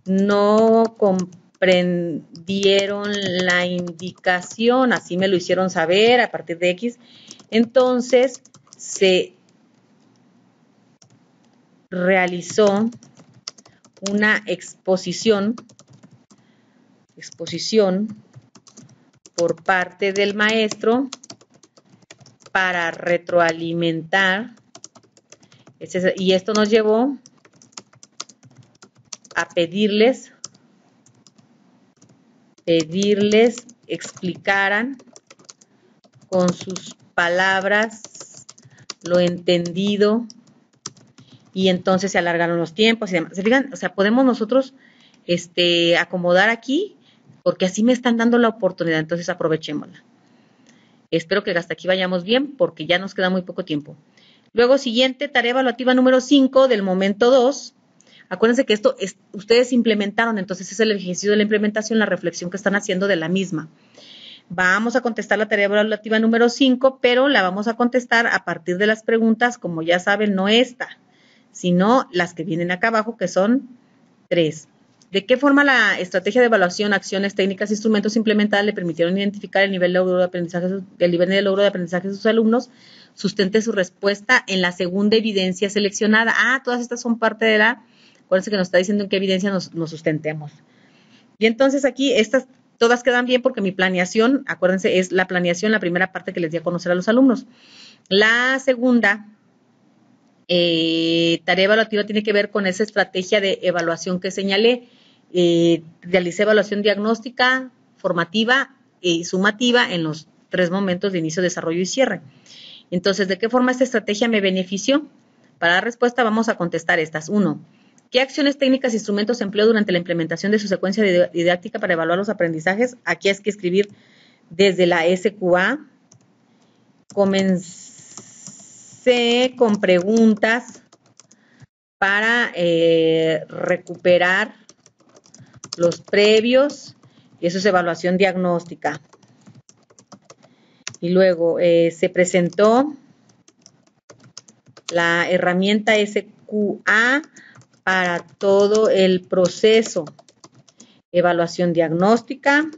no comprendieron la indicación, así me lo hicieron saber a partir de X. Entonces se realizó una exposición por parte del maestro para retroalimentar, y esto nos llevó a pedirles explicaran con sus palabras lo entendido, y entonces se alargaron los tiempos y demás. ¿Se fijan? O sea, podemos nosotros acomodar aquí, porque así me están dando la oportunidad, entonces aprovechémosla. Espero que hasta aquí vayamos bien, porque ya nos queda muy poco tiempo. Luego, siguiente, tarea evaluativa número 5 del momento 2. Acuérdense que esto ustedes implementaron, entonces es el ejercicio de la implementación, la reflexión que están haciendo de la misma. Vamos a contestar la tarea evaluativa número 5, pero la vamos a contestar a partir de las preguntas, como ya saben, no esta, sino las que vienen acá abajo, que son 3. ¿De qué forma la estrategia de evaluación, acciones, técnicas, instrumentos implementadas le permitieron identificar el nivel de logro de aprendizaje de sus alumnos? Sustente su respuesta en la segunda evidencia seleccionada. Todas estas son parte de la... Acuérdense que nos está diciendo en qué evidencia nos sustentemos. Y entonces aquí estas todas quedan bien porque mi planeación, acuérdense, es la planeación, la primera parte que les di a conocer a los alumnos. La segunda tarea evaluativa tiene que ver con esa estrategia de evaluación que señalé. Realicé evaluación diagnóstica, formativa y sumativa en los 3 momentos de inicio, desarrollo y cierre. Entonces, ¿de qué forma esta estrategia me benefició? Para dar respuesta vamos a contestar estas. 1. ¿Qué acciones técnicas e instrumentos empleó durante la implementación de su secuencia didáctica para evaluar los aprendizajes? Aquí hay que escribir desde la SQA. Comencé C, con preguntas para recuperar los previos, y eso es evaluación diagnóstica. Y luego se presentó la herramienta SQA para todo el proceso, evaluación diagnóstica,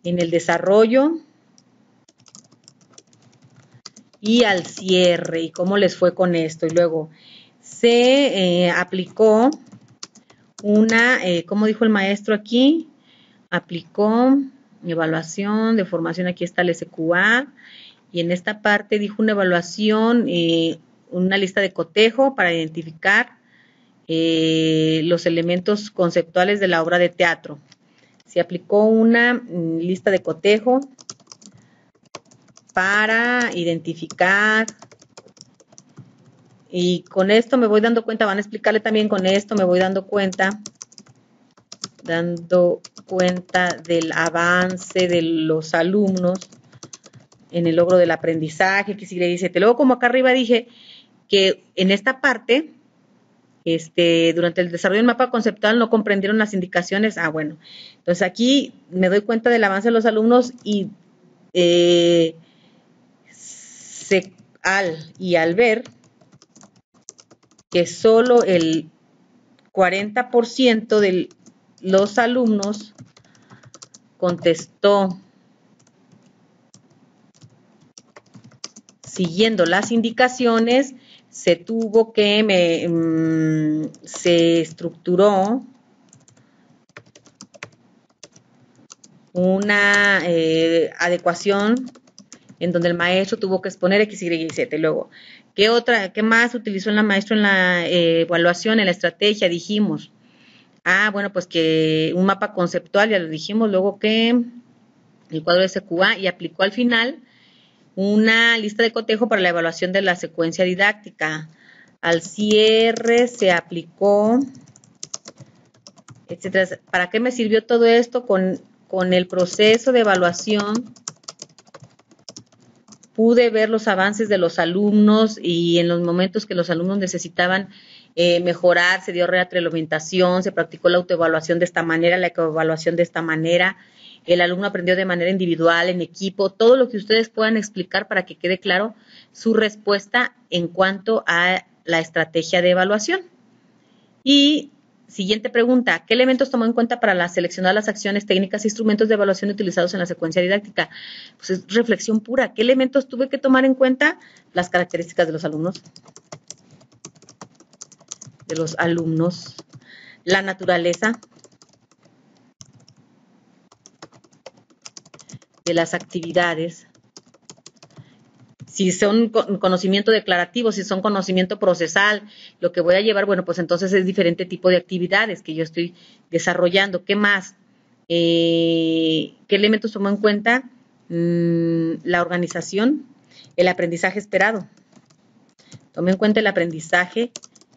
en el desarrollo y al cierre, y cómo les fue con esto. Y luego se aplicó una, como dijo el maestro aquí, aplicó evaluación de formación, aquí está el SQA, y en esta parte dijo una evaluación, una lista de cotejo para identificar los elementos conceptuales de la obra de teatro. Se aplicó una lista de cotejo para identificar, y con esto me voy dando cuenta, van a explicarle también con esto, me voy dando cuenta del avance de los alumnos en el logro del aprendizaje, que si le dice, luego como acá arriba dije que en esta parte, durante el desarrollo del mapa conceptual no comprendieron las indicaciones, bueno, entonces aquí me doy cuenta del avance de los alumnos y al ver que solo el 40% de los alumnos contestó siguiendo las indicaciones, se tuvo que, se estructuró una adecuación en donde el maestro tuvo que exponer X, Y y Z. Luego, ¿qué más utilizó el maestro en la evaluación, en la estrategia? Dijimos, bueno, pues que un mapa conceptual, ya lo dijimos, luego que el cuadro de SQA, y aplicó al final una lista de cotejo para la evaluación de la secuencia didáctica. Al cierre se aplicó, etcétera. ¿Para qué me sirvió todo esto? Con el proceso de evaluación pude ver los avances de los alumnos, y en los momentos que los alumnos necesitaban mejorar, se dio retroalimentación, se practicó la autoevaluación de esta manera, la ecoevaluación de esta manera, el alumno aprendió de manera individual, en equipo, todo lo que ustedes puedan explicar para que quede claro su respuesta en cuanto a la estrategia de evaluación. Y siguiente pregunta, ¿qué elementos tomó en cuenta para seleccionar las acciones, técnicas e instrumentos de evaluación utilizados en la secuencia didáctica? Pues es reflexión pura. ¿Qué elementos tuve que tomar en cuenta? Las características de los alumnos, la naturaleza de las actividades, si son conocimiento declarativo, si son conocimiento procesal, lo que voy a llevar, bueno, pues entonces es diferente tipo de actividades que yo estoy desarrollando. ¿Qué más? ¿Qué elementos tomó en cuenta? La organización, el aprendizaje esperado. Tomé en cuenta el aprendizaje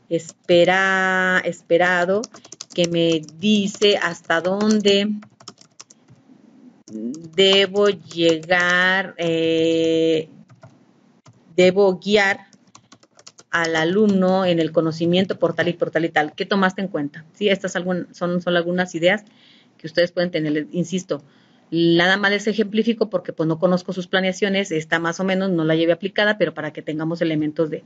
esperado, que me dice hasta dónde debo llegar, debo guiar al alumno en el conocimiento por tal y tal. ¿Qué tomaste en cuenta? Sí, estas son algunas ideas que ustedes pueden tener. Insisto, nada más les ejemplifico porque pues no conozco sus planeaciones, está más o menos, no la llevé aplicada, pero para que tengamos elementos de.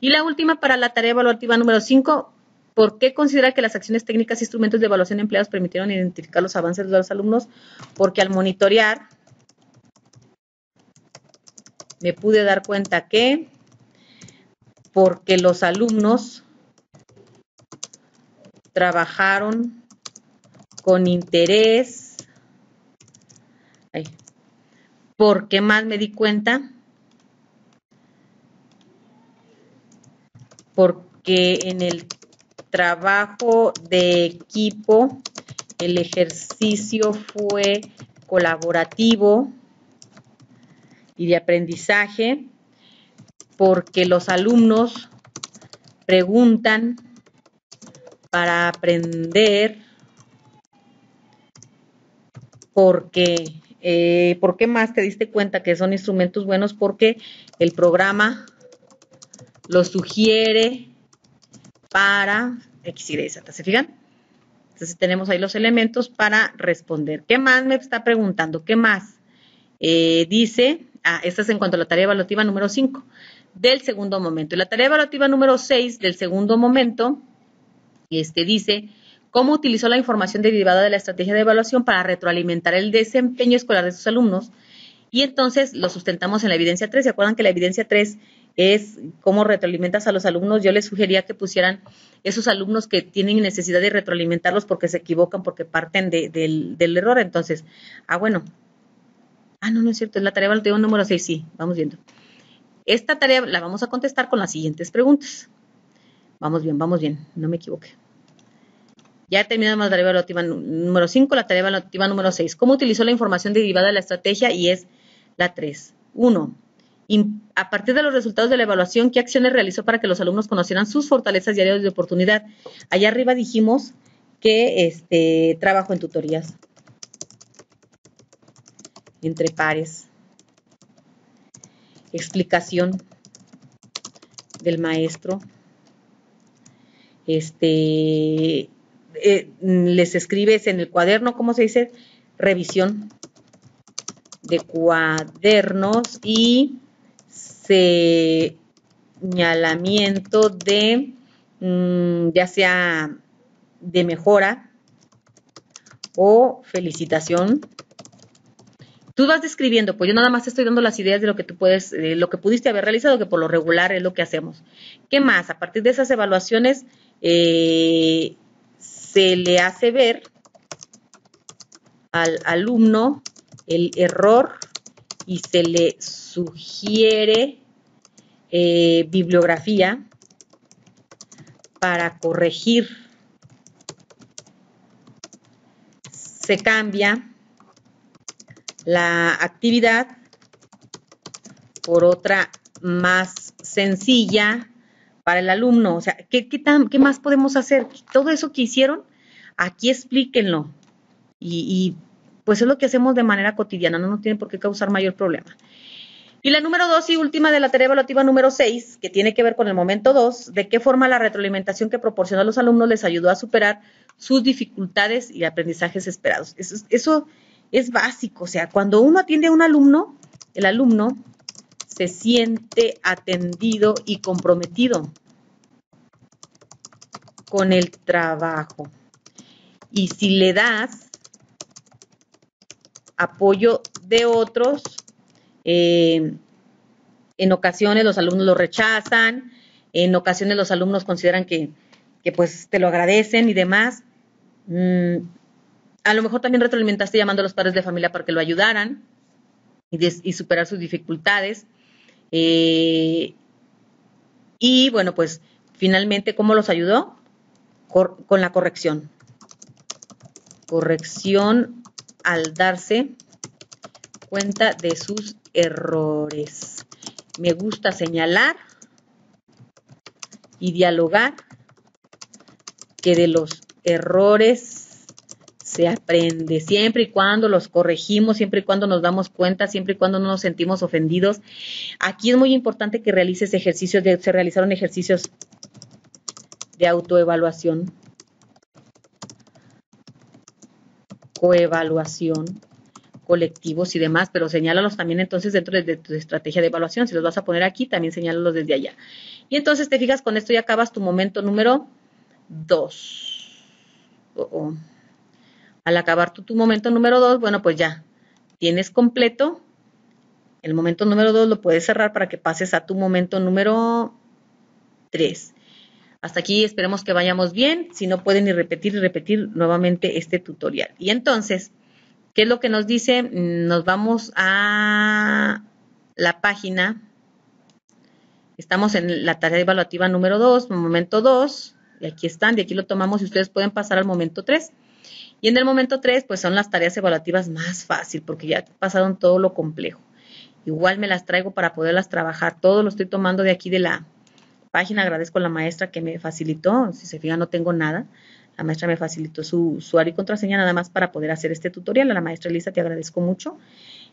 Y la última, para la tarea evaluativa número 5, ¿por qué considera que las acciones técnicas e instrumentos de evaluación empleados permitieron identificar los avances de los alumnos? Porque al monitorear me pude dar cuenta que porque los alumnos trabajaron con interés. ¿Por qué más me di cuenta? Porque en el trabajo de equipo el ejercicio fue colaborativo y de aprendizaje, porque los alumnos preguntan para aprender, porque ¿por qué más te diste cuenta que son instrumentos buenos? Porque el programa los sugiere para X, Y, Z. ¿Se fijan? Entonces tenemos ahí los elementos para responder. ¿Qué más me está preguntando? ¿Qué más? Dice, esta es en cuanto a la tarea evaluativa número 5 del segundo momento. Y la tarea evaluativa número 6 del segundo momento dice, ¿cómo utilizó la información derivada de la estrategia de evaluación para retroalimentar el desempeño escolar de sus alumnos? Y entonces lo sustentamos en la evidencia 3. ¿Se acuerdan que la evidencia 3 es cómo retroalimentas a los alumnos? Yo les sugería que pusieran esos alumnos que tienen necesidad de retroalimentarlos porque se equivocan, porque parten del error. Entonces, bueno. No es cierto, es la tarea evaluativa número 6, sí, vamos viendo. Esta tarea la vamos a contestar con las siguientes preguntas. Vamos bien, no me equivoqué. Ya terminamos la tarea evaluativa número 5, la tarea evaluativa número 6. ¿Cómo utilizó la información derivada de la estrategia? Y es la 3. 1. A partir de los resultados de la evaluación, ¿qué acciones realizó para que los alumnos conocieran sus fortalezas y áreas de oportunidad? Allá arriba dijimos que trabajo en tutorías, entre pares, explicación del maestro, les escribes en el cuaderno, ¿cómo se dice? Revisión de cuadernos y señalamiento de, ya sea de mejora o felicitación. Tú vas describiendo, pues yo nada más te estoy dando las ideas de lo que tú puedes, lo que pudiste haber realizado, que por lo regular es lo que hacemos. ¿Qué más? A partir de esas evaluaciones se le hace ver al alumno el error y se le sugiere bibliografía para corregir. Se cambia la actividad por otra más sencilla para el alumno. O sea, ¿qué más podemos hacer? Todo eso que hicieron, aquí explíquenlo. Y pues es lo que hacemos de manera cotidiana, no nos tiene por qué causar mayor problema. Y la número 2 y última de la tarea evaluativa número 6, que tiene que ver con el momento 2, ¿de qué forma la retroalimentación que proporcionó a los alumnos les ayudó a superar sus dificultades y aprendizajes esperados? Eso es básico. O sea, cuando uno atiende a un alumno, el alumno se siente atendido y comprometido con el trabajo. Y si le das apoyo de otros, en ocasiones los alumnos lo rechazan, en ocasiones los alumnos consideran que pues te lo agradecen y demás. A lo mejor también retroalimentaste llamando a los padres de familia para que lo ayudaran y superar sus dificultades. Y bueno, pues finalmente, ¿cómo los ayudó? Con la corrección. Corrección al darse cuenta de sus errores. Me gusta señalar y dialogar, que de los errores se aprende, siempre y cuando los corregimos, siempre y cuando nos damos cuenta, siempre y cuando no nos sentimos ofendidos. Aquí es muy importante que realices ejercicios, se realizaron ejercicios de autoevaluación, coevaluación, colectivos y demás, pero señálalos también entonces dentro de tu estrategia de evaluación. Si los vas a poner aquí, también señálalos desde allá. Y entonces te fijas, con esto ya acabas tu momento número 2. Al acabar tu momento número 2, bueno, pues ya tienes completo. El momento número 2 lo puedes cerrar para que pases a tu momento número 3. Hasta aquí esperemos que vayamos bien. Si no, pueden repetir nuevamente este tutorial. Y entonces, ¿qué es lo que nos dice? Nos vamos a la página. Estamos en la tarea evaluativa número 2, momento 2. Y aquí están, de aquí lo tomamos y ustedes pueden pasar al momento 3. Y en el momento 3, pues son las tareas evaluativas más fácil, porque ya pasaron todo lo complejo. Igual me las traigo para poderlas trabajar. Todo lo estoy tomando de aquí de la página. Agradezco a la maestra que me facilitó. Si se fijan, no tengo nada. La maestra me facilitó su usuario y contraseña nada más para poder hacer este tutorial. A la maestra Elisa te agradezco mucho.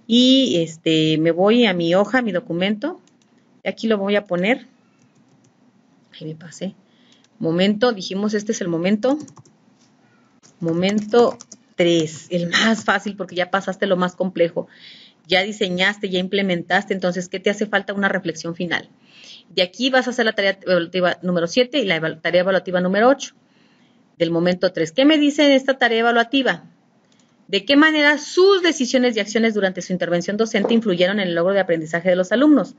Y me voy a mi hoja, a mi documento. Aquí lo voy a poner. Ahí me pasé. Momento, dijimos este es el momento. Momento 3, el más fácil porque ya pasaste lo más complejo. Ya diseñaste, ya implementaste, entonces, ¿qué te hace falta? Una reflexión final. De aquí vas a hacer la tarea evaluativa número 7 y la tarea evaluativa número 8 del momento 3. ¿Qué me dice en esta tarea evaluativa? ¿De qué manera sus decisiones y acciones durante su intervención docente influyeron en el logro de aprendizaje de los alumnos?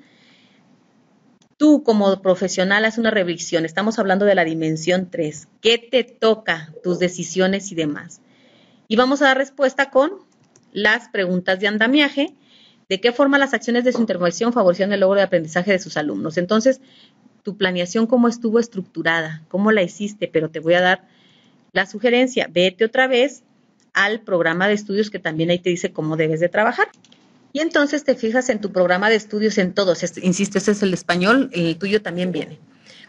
Tú como profesional haz una revisión. Estamos hablando de la dimensión 3. ¿Qué te toca? Tus decisiones y demás. Y vamos a dar respuesta con las preguntas de andamiaje. ¿De qué forma las acciones de su intervención favorecieron el logro de aprendizaje de sus alumnos? Entonces, tu planeación, ¿cómo estuvo estructurada? ¿Cómo la hiciste? Pero te voy a dar la sugerencia. Vete otra vez al programa de estudios que también ahí te dice cómo debes de trabajar. Y entonces te fijas en tu programa de estudios en todos. Insisto, este es el español, el tuyo también viene.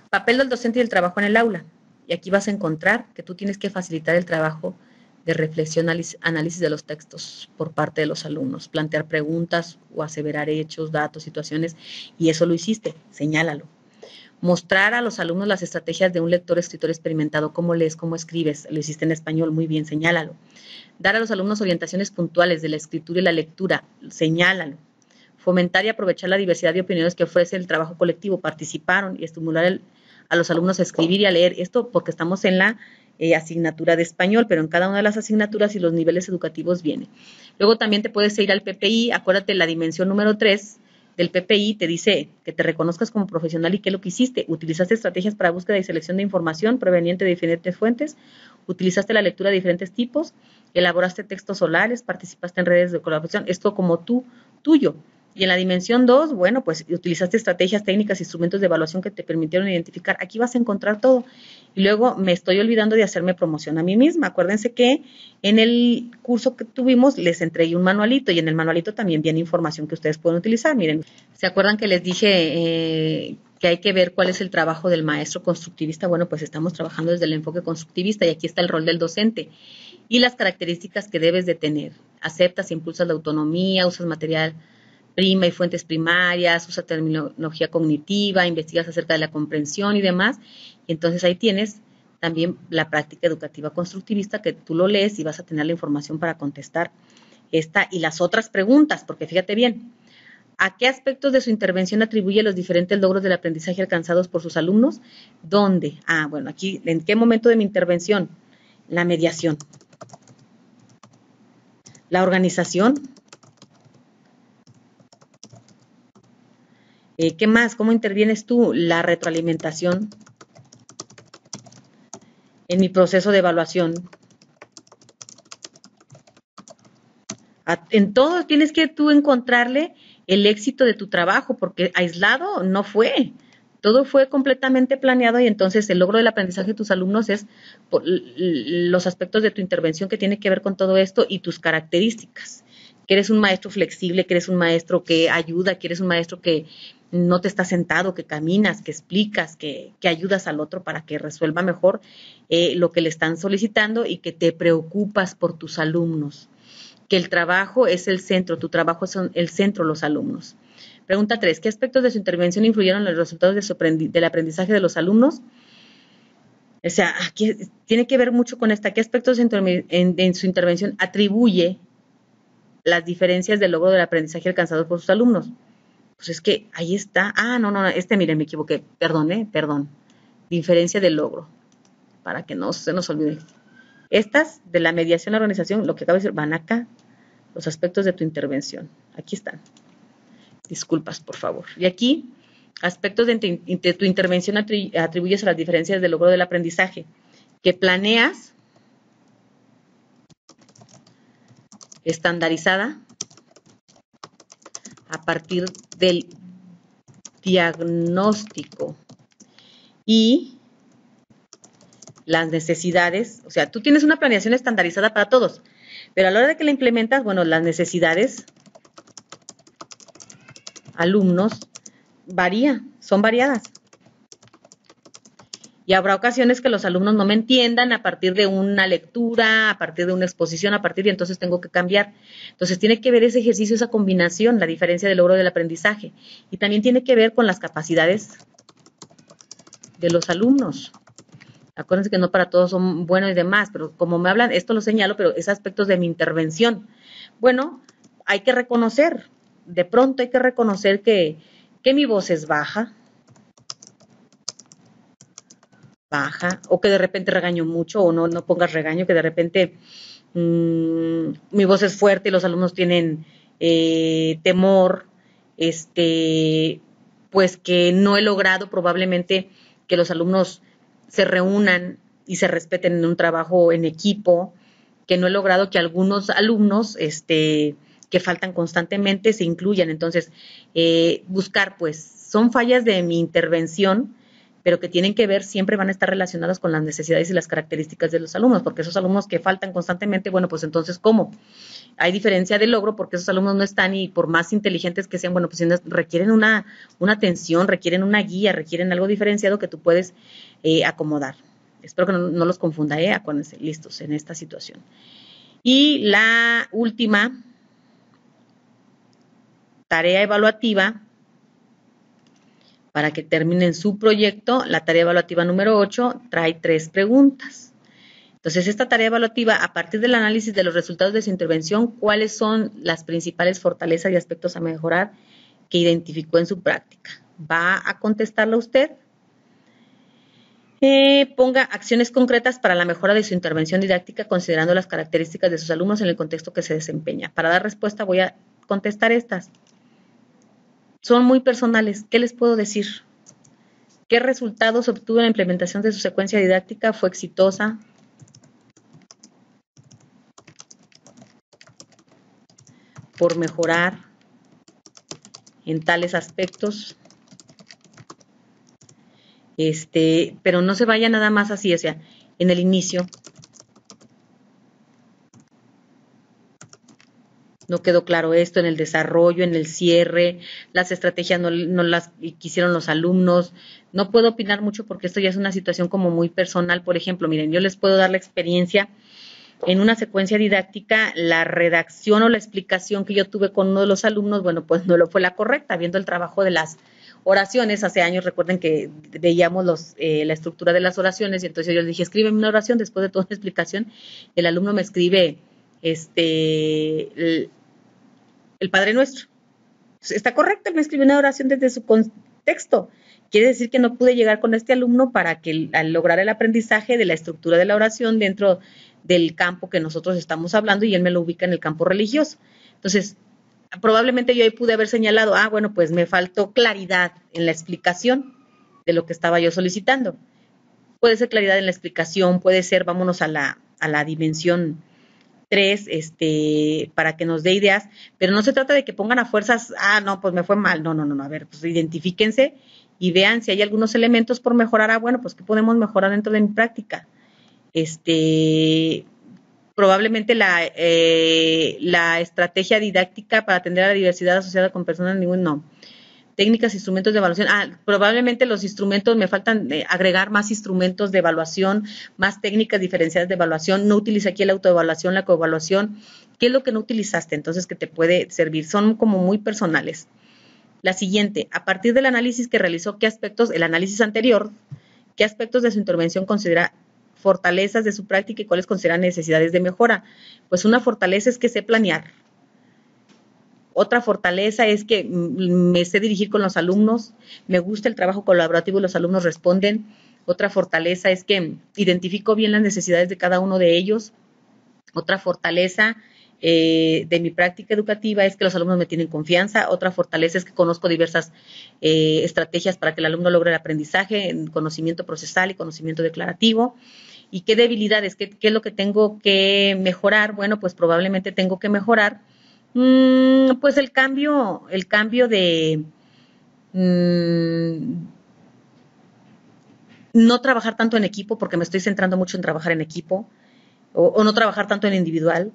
Papel del docente y el trabajo en el aula. Y aquí vas a encontrar que tú tienes que facilitar el trabajo de reflexión, análisis de los textos por parte de los alumnos, plantear preguntas o aseverar hechos, datos, situaciones, y eso lo hiciste, señálalo. Mostrar a los alumnos las estrategias de un lector escritor experimentado, cómo lees, cómo escribes, lo hiciste en español, muy bien, señálalo. Dar a los alumnos orientaciones puntuales de la escritura y la lectura, señálalo. Fomentar y aprovechar la diversidad de opiniones que ofrece el trabajo colectivo, participaron y estimular a los alumnos a escribir y a leer, esto porque estamos en la asignatura de español, pero en cada una de las asignaturas y los niveles educativos viene. Luego también te puedes ir al PPI, acuérdate la dimensión número 3 del PPI, te dice que te reconozcas como profesional y qué es lo que hiciste. Utilizaste estrategias para búsqueda y selección de información proveniente de diferentes fuentes, utilizaste la lectura de diferentes tipos, elaboraste textos orales, participaste en redes de colaboración, esto como tuyo. Y en la dimensión 2, bueno, pues utilizaste estrategias, técnicas, instrumentos de evaluación que te permitieron identificar. Aquí vas a encontrar todo. Y luego me estoy olvidando de hacerme promoción a mí misma. Acuérdense que en el curso que tuvimos les entregué un manualito y en el manualito también viene información que ustedes pueden utilizar. Miren, ¿se acuerdan que les dije que hay que ver cuál es el trabajo del maestro constructivista? Bueno, pues estamos trabajando desde el enfoque constructivista y aquí está el rol del docente y las características que debes de tener. Aceptas e impulsas la autonomía, usas material prima y fuentes primarias, usa terminología cognitiva, investigas acerca de la comprensión y demás. Y entonces ahí tienes también la práctica educativa constructivista que tú lo lees y vas a tener la información para contestar esta y las otras preguntas, porque fíjate bien, ¿a qué aspectos de su intervención atribuye los diferentes logros del aprendizaje alcanzados por sus alumnos? ¿Dónde? Bueno, aquí, ¿en qué momento de mi intervención? La mediación, la organización. ¿Qué más? ¿Cómo intervienes tú? La retroalimentación en mi proceso de evaluación. En todo tienes que tú encontrarle el éxito de tu trabajo, porque aislado no fue. Todo fue completamente planeado y entonces el logro del aprendizaje de tus alumnos es por los aspectos de tu intervención que tiene que ver con todo esto y tus características. Que eres un maestro flexible, que eres un maestro que ayuda, que eres un maestro que no te estás sentado, que caminas, que explicas, que ayudas al otro para que resuelva mejor lo que le están solicitando y que te preocupas por tus alumnos. Que el trabajo es el centro, tu trabajo es el centro, los alumnos. Pregunta 3. ¿Qué aspectos de su intervención influyeron en los resultados del aprendizaje de los alumnos? O sea, aquí tiene que ver mucho con esta. ¿Qué aspectos en su intervención atribuye las diferencias del logro del aprendizaje alcanzado por sus alumnos? Pues es que ahí está. No, miren, me equivoqué. Perdón. Diferencia del logro. Para que no se nos olvide. Estas de la mediación, la organización, lo que acabo de decir, van acá. Los aspectos de tu intervención. Aquí están. Disculpas, por favor. Y aquí, aspectos de tu intervención atribuyes a las diferencias del logro del aprendizaje. Que planeas, estandarizada, a partir del diagnóstico y las necesidades. O sea, tú tienes una planeación estandarizada para todos, pero a la hora de que la implementas, bueno, las necesidades, alumnos, son variadas. Y habrá ocasiones que los alumnos no me entiendan a partir de una lectura, a partir de una exposición, y entonces tengo que cambiar. Entonces tiene que ver ese ejercicio, esa combinación, la diferencia del logro del aprendizaje. Y también tiene que ver con las capacidades de los alumnos. Acuérdense que no para todos son buenos y demás, pero como me hablan, esto lo señalo, pero es aspectos de mi intervención. Bueno, hay que reconocer, de pronto hay que reconocer que mi voz es baja, o que de repente regaño mucho, o no pongas regaño, que de repente mi voz es fuerte y los alumnos tienen temor, pues que no he logrado probablemente que los alumnos se reúnan y se respeten en un trabajo en equipo, que no he logrado que algunos alumnos que faltan constantemente se incluyan. Entonces, buscar, pues, son fallas de mi intervención, pero que tienen que ver, siempre van a estar relacionadas con las necesidades y las características de los alumnos, porque esos alumnos que faltan constantemente, bueno, pues entonces, ¿cómo? Hay diferencia de logro porque esos alumnos no están y por más inteligentes que sean, bueno, pues requieren una atención, requieren una guía, requieren algo diferenciado que tú puedes acomodar. Espero que no los confunda, acuérdense, listos en esta situación. Y la última tarea evaluativa para que terminen su proyecto, la tarea evaluativa número 8 trae 3 preguntas. Entonces, esta tarea evaluativa, a partir del análisis de los resultados de su intervención, ¿cuáles son las principales fortalezas y aspectos a mejorar que identificó en su práctica? ¿Va a contestarla usted? Ponga acciones concretas para la mejora de su intervención didáctica considerando las características de sus alumnos en el contexto que se desempeña. Para dar respuesta voy a contestar estas. Son muy personales. ¿Qué les puedo decir? ¿Qué resultados obtuvo en la implementación de su secuencia didáctica? ¿Fue exitosa? ¿Por mejorar en tales aspectos? Pero no se vaya nada más así, o sea, en el inicio no quedó claro esto, en el desarrollo, en el cierre, las estrategias no las quisieron los alumnos. No puedo opinar mucho porque esto ya es una situación como muy personal. Por ejemplo, miren, yo les puedo dar la experiencia en una secuencia didáctica, la redacción o la explicación que yo tuve con uno de los alumnos, bueno, pues no lo fue la correcta, viendo el trabajo de las oraciones. Hace años, recuerden que veíamos la estructura de las oraciones y entonces yo les dije, escríbeme una oración después de toda la explicación. El alumno me escribe el Padre Nuestro. Está correcto, él me escribió una oración desde su contexto. Quiere decir que no pude llegar con este alumno para que al lograr el aprendizaje de la estructura de la oración dentro del campo que nosotros estamos hablando y él me lo ubica en el campo religioso. Entonces, probablemente yo ahí pude haber señalado, bueno, pues me faltó claridad en la explicación de lo que estaba yo solicitando. Puede ser claridad en la explicación, puede ser, vámonos a la dimensión 3, para que nos dé ideas, pero no se trata de que pongan a fuerzas, no, pues me fue mal, no, a ver, pues identifíquense y vean si hay algunos elementos por mejorar, bueno, pues qué podemos mejorar dentro de mi práctica. Probablemente la estrategia didáctica para atender a la diversidad asociada con personas, no. Técnicas, instrumentos de evaluación. Probablemente los instrumentos, me faltan agregar más instrumentos de evaluación, más técnicas diferenciadas de evaluación. No utiliza aquí la autoevaluación, la coevaluación. ¿Qué es lo que no utilizaste? Entonces, que te puede servir. Son como muy personales. La siguiente, a partir del análisis que realizó, ¿qué aspectos, el análisis anterior, qué aspectos de su intervención considera fortalezas de su práctica y cuáles consideran necesidades de mejora? Pues una fortaleza es que sé planear. Otra fortaleza es que me sé dirigir con los alumnos, me gusta el trabajo colaborativo y los alumnos responden. Otra fortaleza es que identifico bien las necesidades de cada uno de ellos. Otra fortaleza de mi práctica educativa es que los alumnos me tienen confianza. Otra fortaleza es que conozco diversas estrategias para que el alumno logre el aprendizaje en conocimiento procesal y conocimiento declarativo. ¿Y qué debilidades? ¿Qué es lo que tengo que mejorar? Bueno, pues probablemente tengo que mejorar pues el cambio de no trabajar tanto en equipo, porque me estoy centrando mucho en trabajar en equipo, o no trabajar tanto en individual,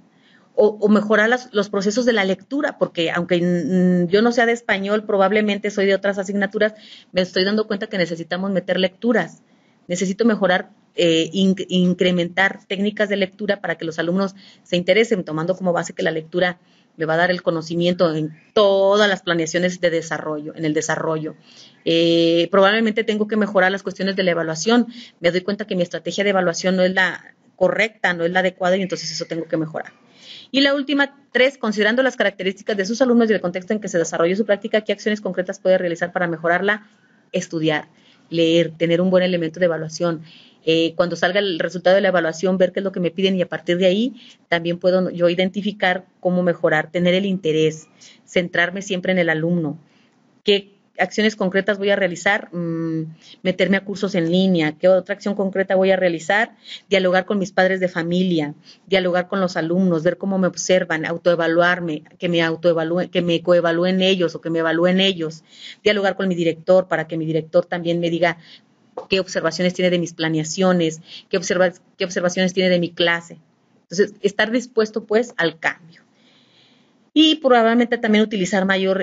o mejorar los procesos de la lectura, porque aunque yo no sea de español, probablemente soy de otras asignaturas, me estoy dando cuenta que necesitamos meter lecturas. necesito mejorar, incrementar técnicas de lectura para que los alumnos se interesen, tomando como base que la lectura me va a dar el conocimiento en todas las planeaciones de desarrollo, en el desarrollo. Probablemente tengo que mejorar las cuestiones de la evaluación. Me doy cuenta que mi estrategia de evaluación no es la correcta, no es la adecuada y entonces eso tengo que mejorar. Y la última, 3, considerando las características de sus alumnos y el contexto en que se desarrolló su práctica, ¿qué acciones concretas puede realizar para mejorarla? Estudiar, leer, tener un buen elemento de evaluación. Cuando salga el resultado de la evaluación, ver qué es lo que me piden y a partir de ahí también puedo yo identificar cómo mejorar, tener el interés, centrarme siempre en el alumno. ¿Qué acciones concretas voy a realizar? Meterme a cursos en línea. ¿Qué otra acción concreta voy a realizar? Dialogar con mis padres de familia, dialogar con los alumnos, ver cómo me observan, autoevaluarme, que me coevalúen ellos o que me evalúen ellos, dialogar con mi director para que mi director también me diga qué observaciones tiene de mis planeaciones, qué observaciones tiene de mi clase. Entonces, estar dispuesto pues al cambio. Y probablemente también utilizar mayor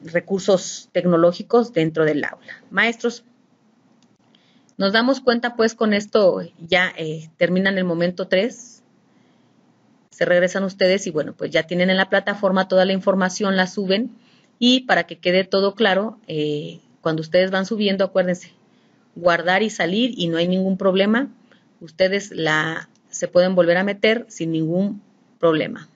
recursos tecnológicos dentro del aula. Maestros, nos damos cuenta pues con esto ya terminan el momento 3, se regresan ustedes y bueno, pues ya tienen en la plataforma toda la información, la suben y para que quede todo claro, cuando ustedes van subiendo, acuérdense, guardar y salir y no hay ningún problema, ustedes se pueden volver a meter sin ningún problema.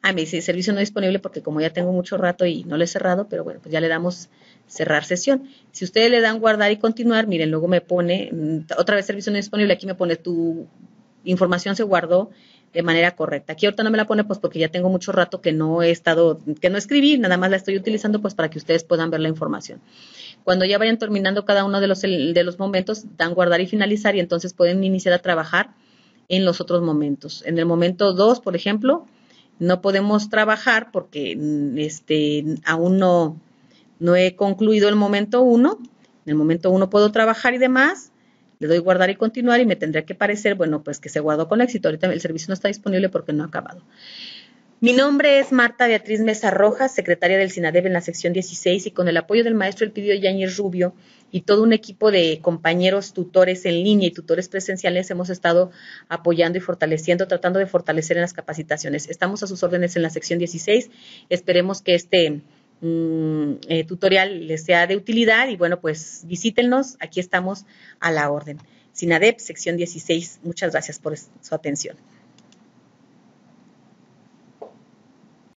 Me dice, servicio no disponible porque como ya tengo mucho rato y no lo he cerrado, pero bueno, pues ya le damos cerrar sesión. Si ustedes le dan guardar y continuar, miren, luego me pone, otra vez servicio no disponible, aquí me pone tu información se guardó de manera correcta. Aquí ahorita no me la pone pues porque ya tengo mucho rato que no escribí, nada más la estoy utilizando pues para que ustedes puedan ver la información. Cuando ya vayan terminando cada uno de los momentos, dan guardar y finalizar y entonces pueden iniciar a trabajar en los otros momentos. En el momento 2, por ejemplo, no podemos trabajar porque aún no he concluido el momento 1. En el momento 1 puedo trabajar y demás. Le doy guardar y continuar y me tendría que parecer, bueno, pues que se guardó con éxito. Ahorita el servicio no está disponible porque no ha acabado. Mi nombre es Marta Beatriz Mesa Rojas, secretaria del SINADEP en la sección 16 y con el apoyo del maestro Elpidio Yáñez Rubio y todo un equipo de compañeros tutores en línea y tutores presenciales hemos estado apoyando y fortaleciendo, tratando de fortalecer en las capacitaciones. Estamos a sus órdenes en la sección 16. Esperemos que este tutorial les sea de utilidad y bueno, pues visítennos. Aquí estamos a la orden. SINADEP, sección 16. Muchas gracias por su atención.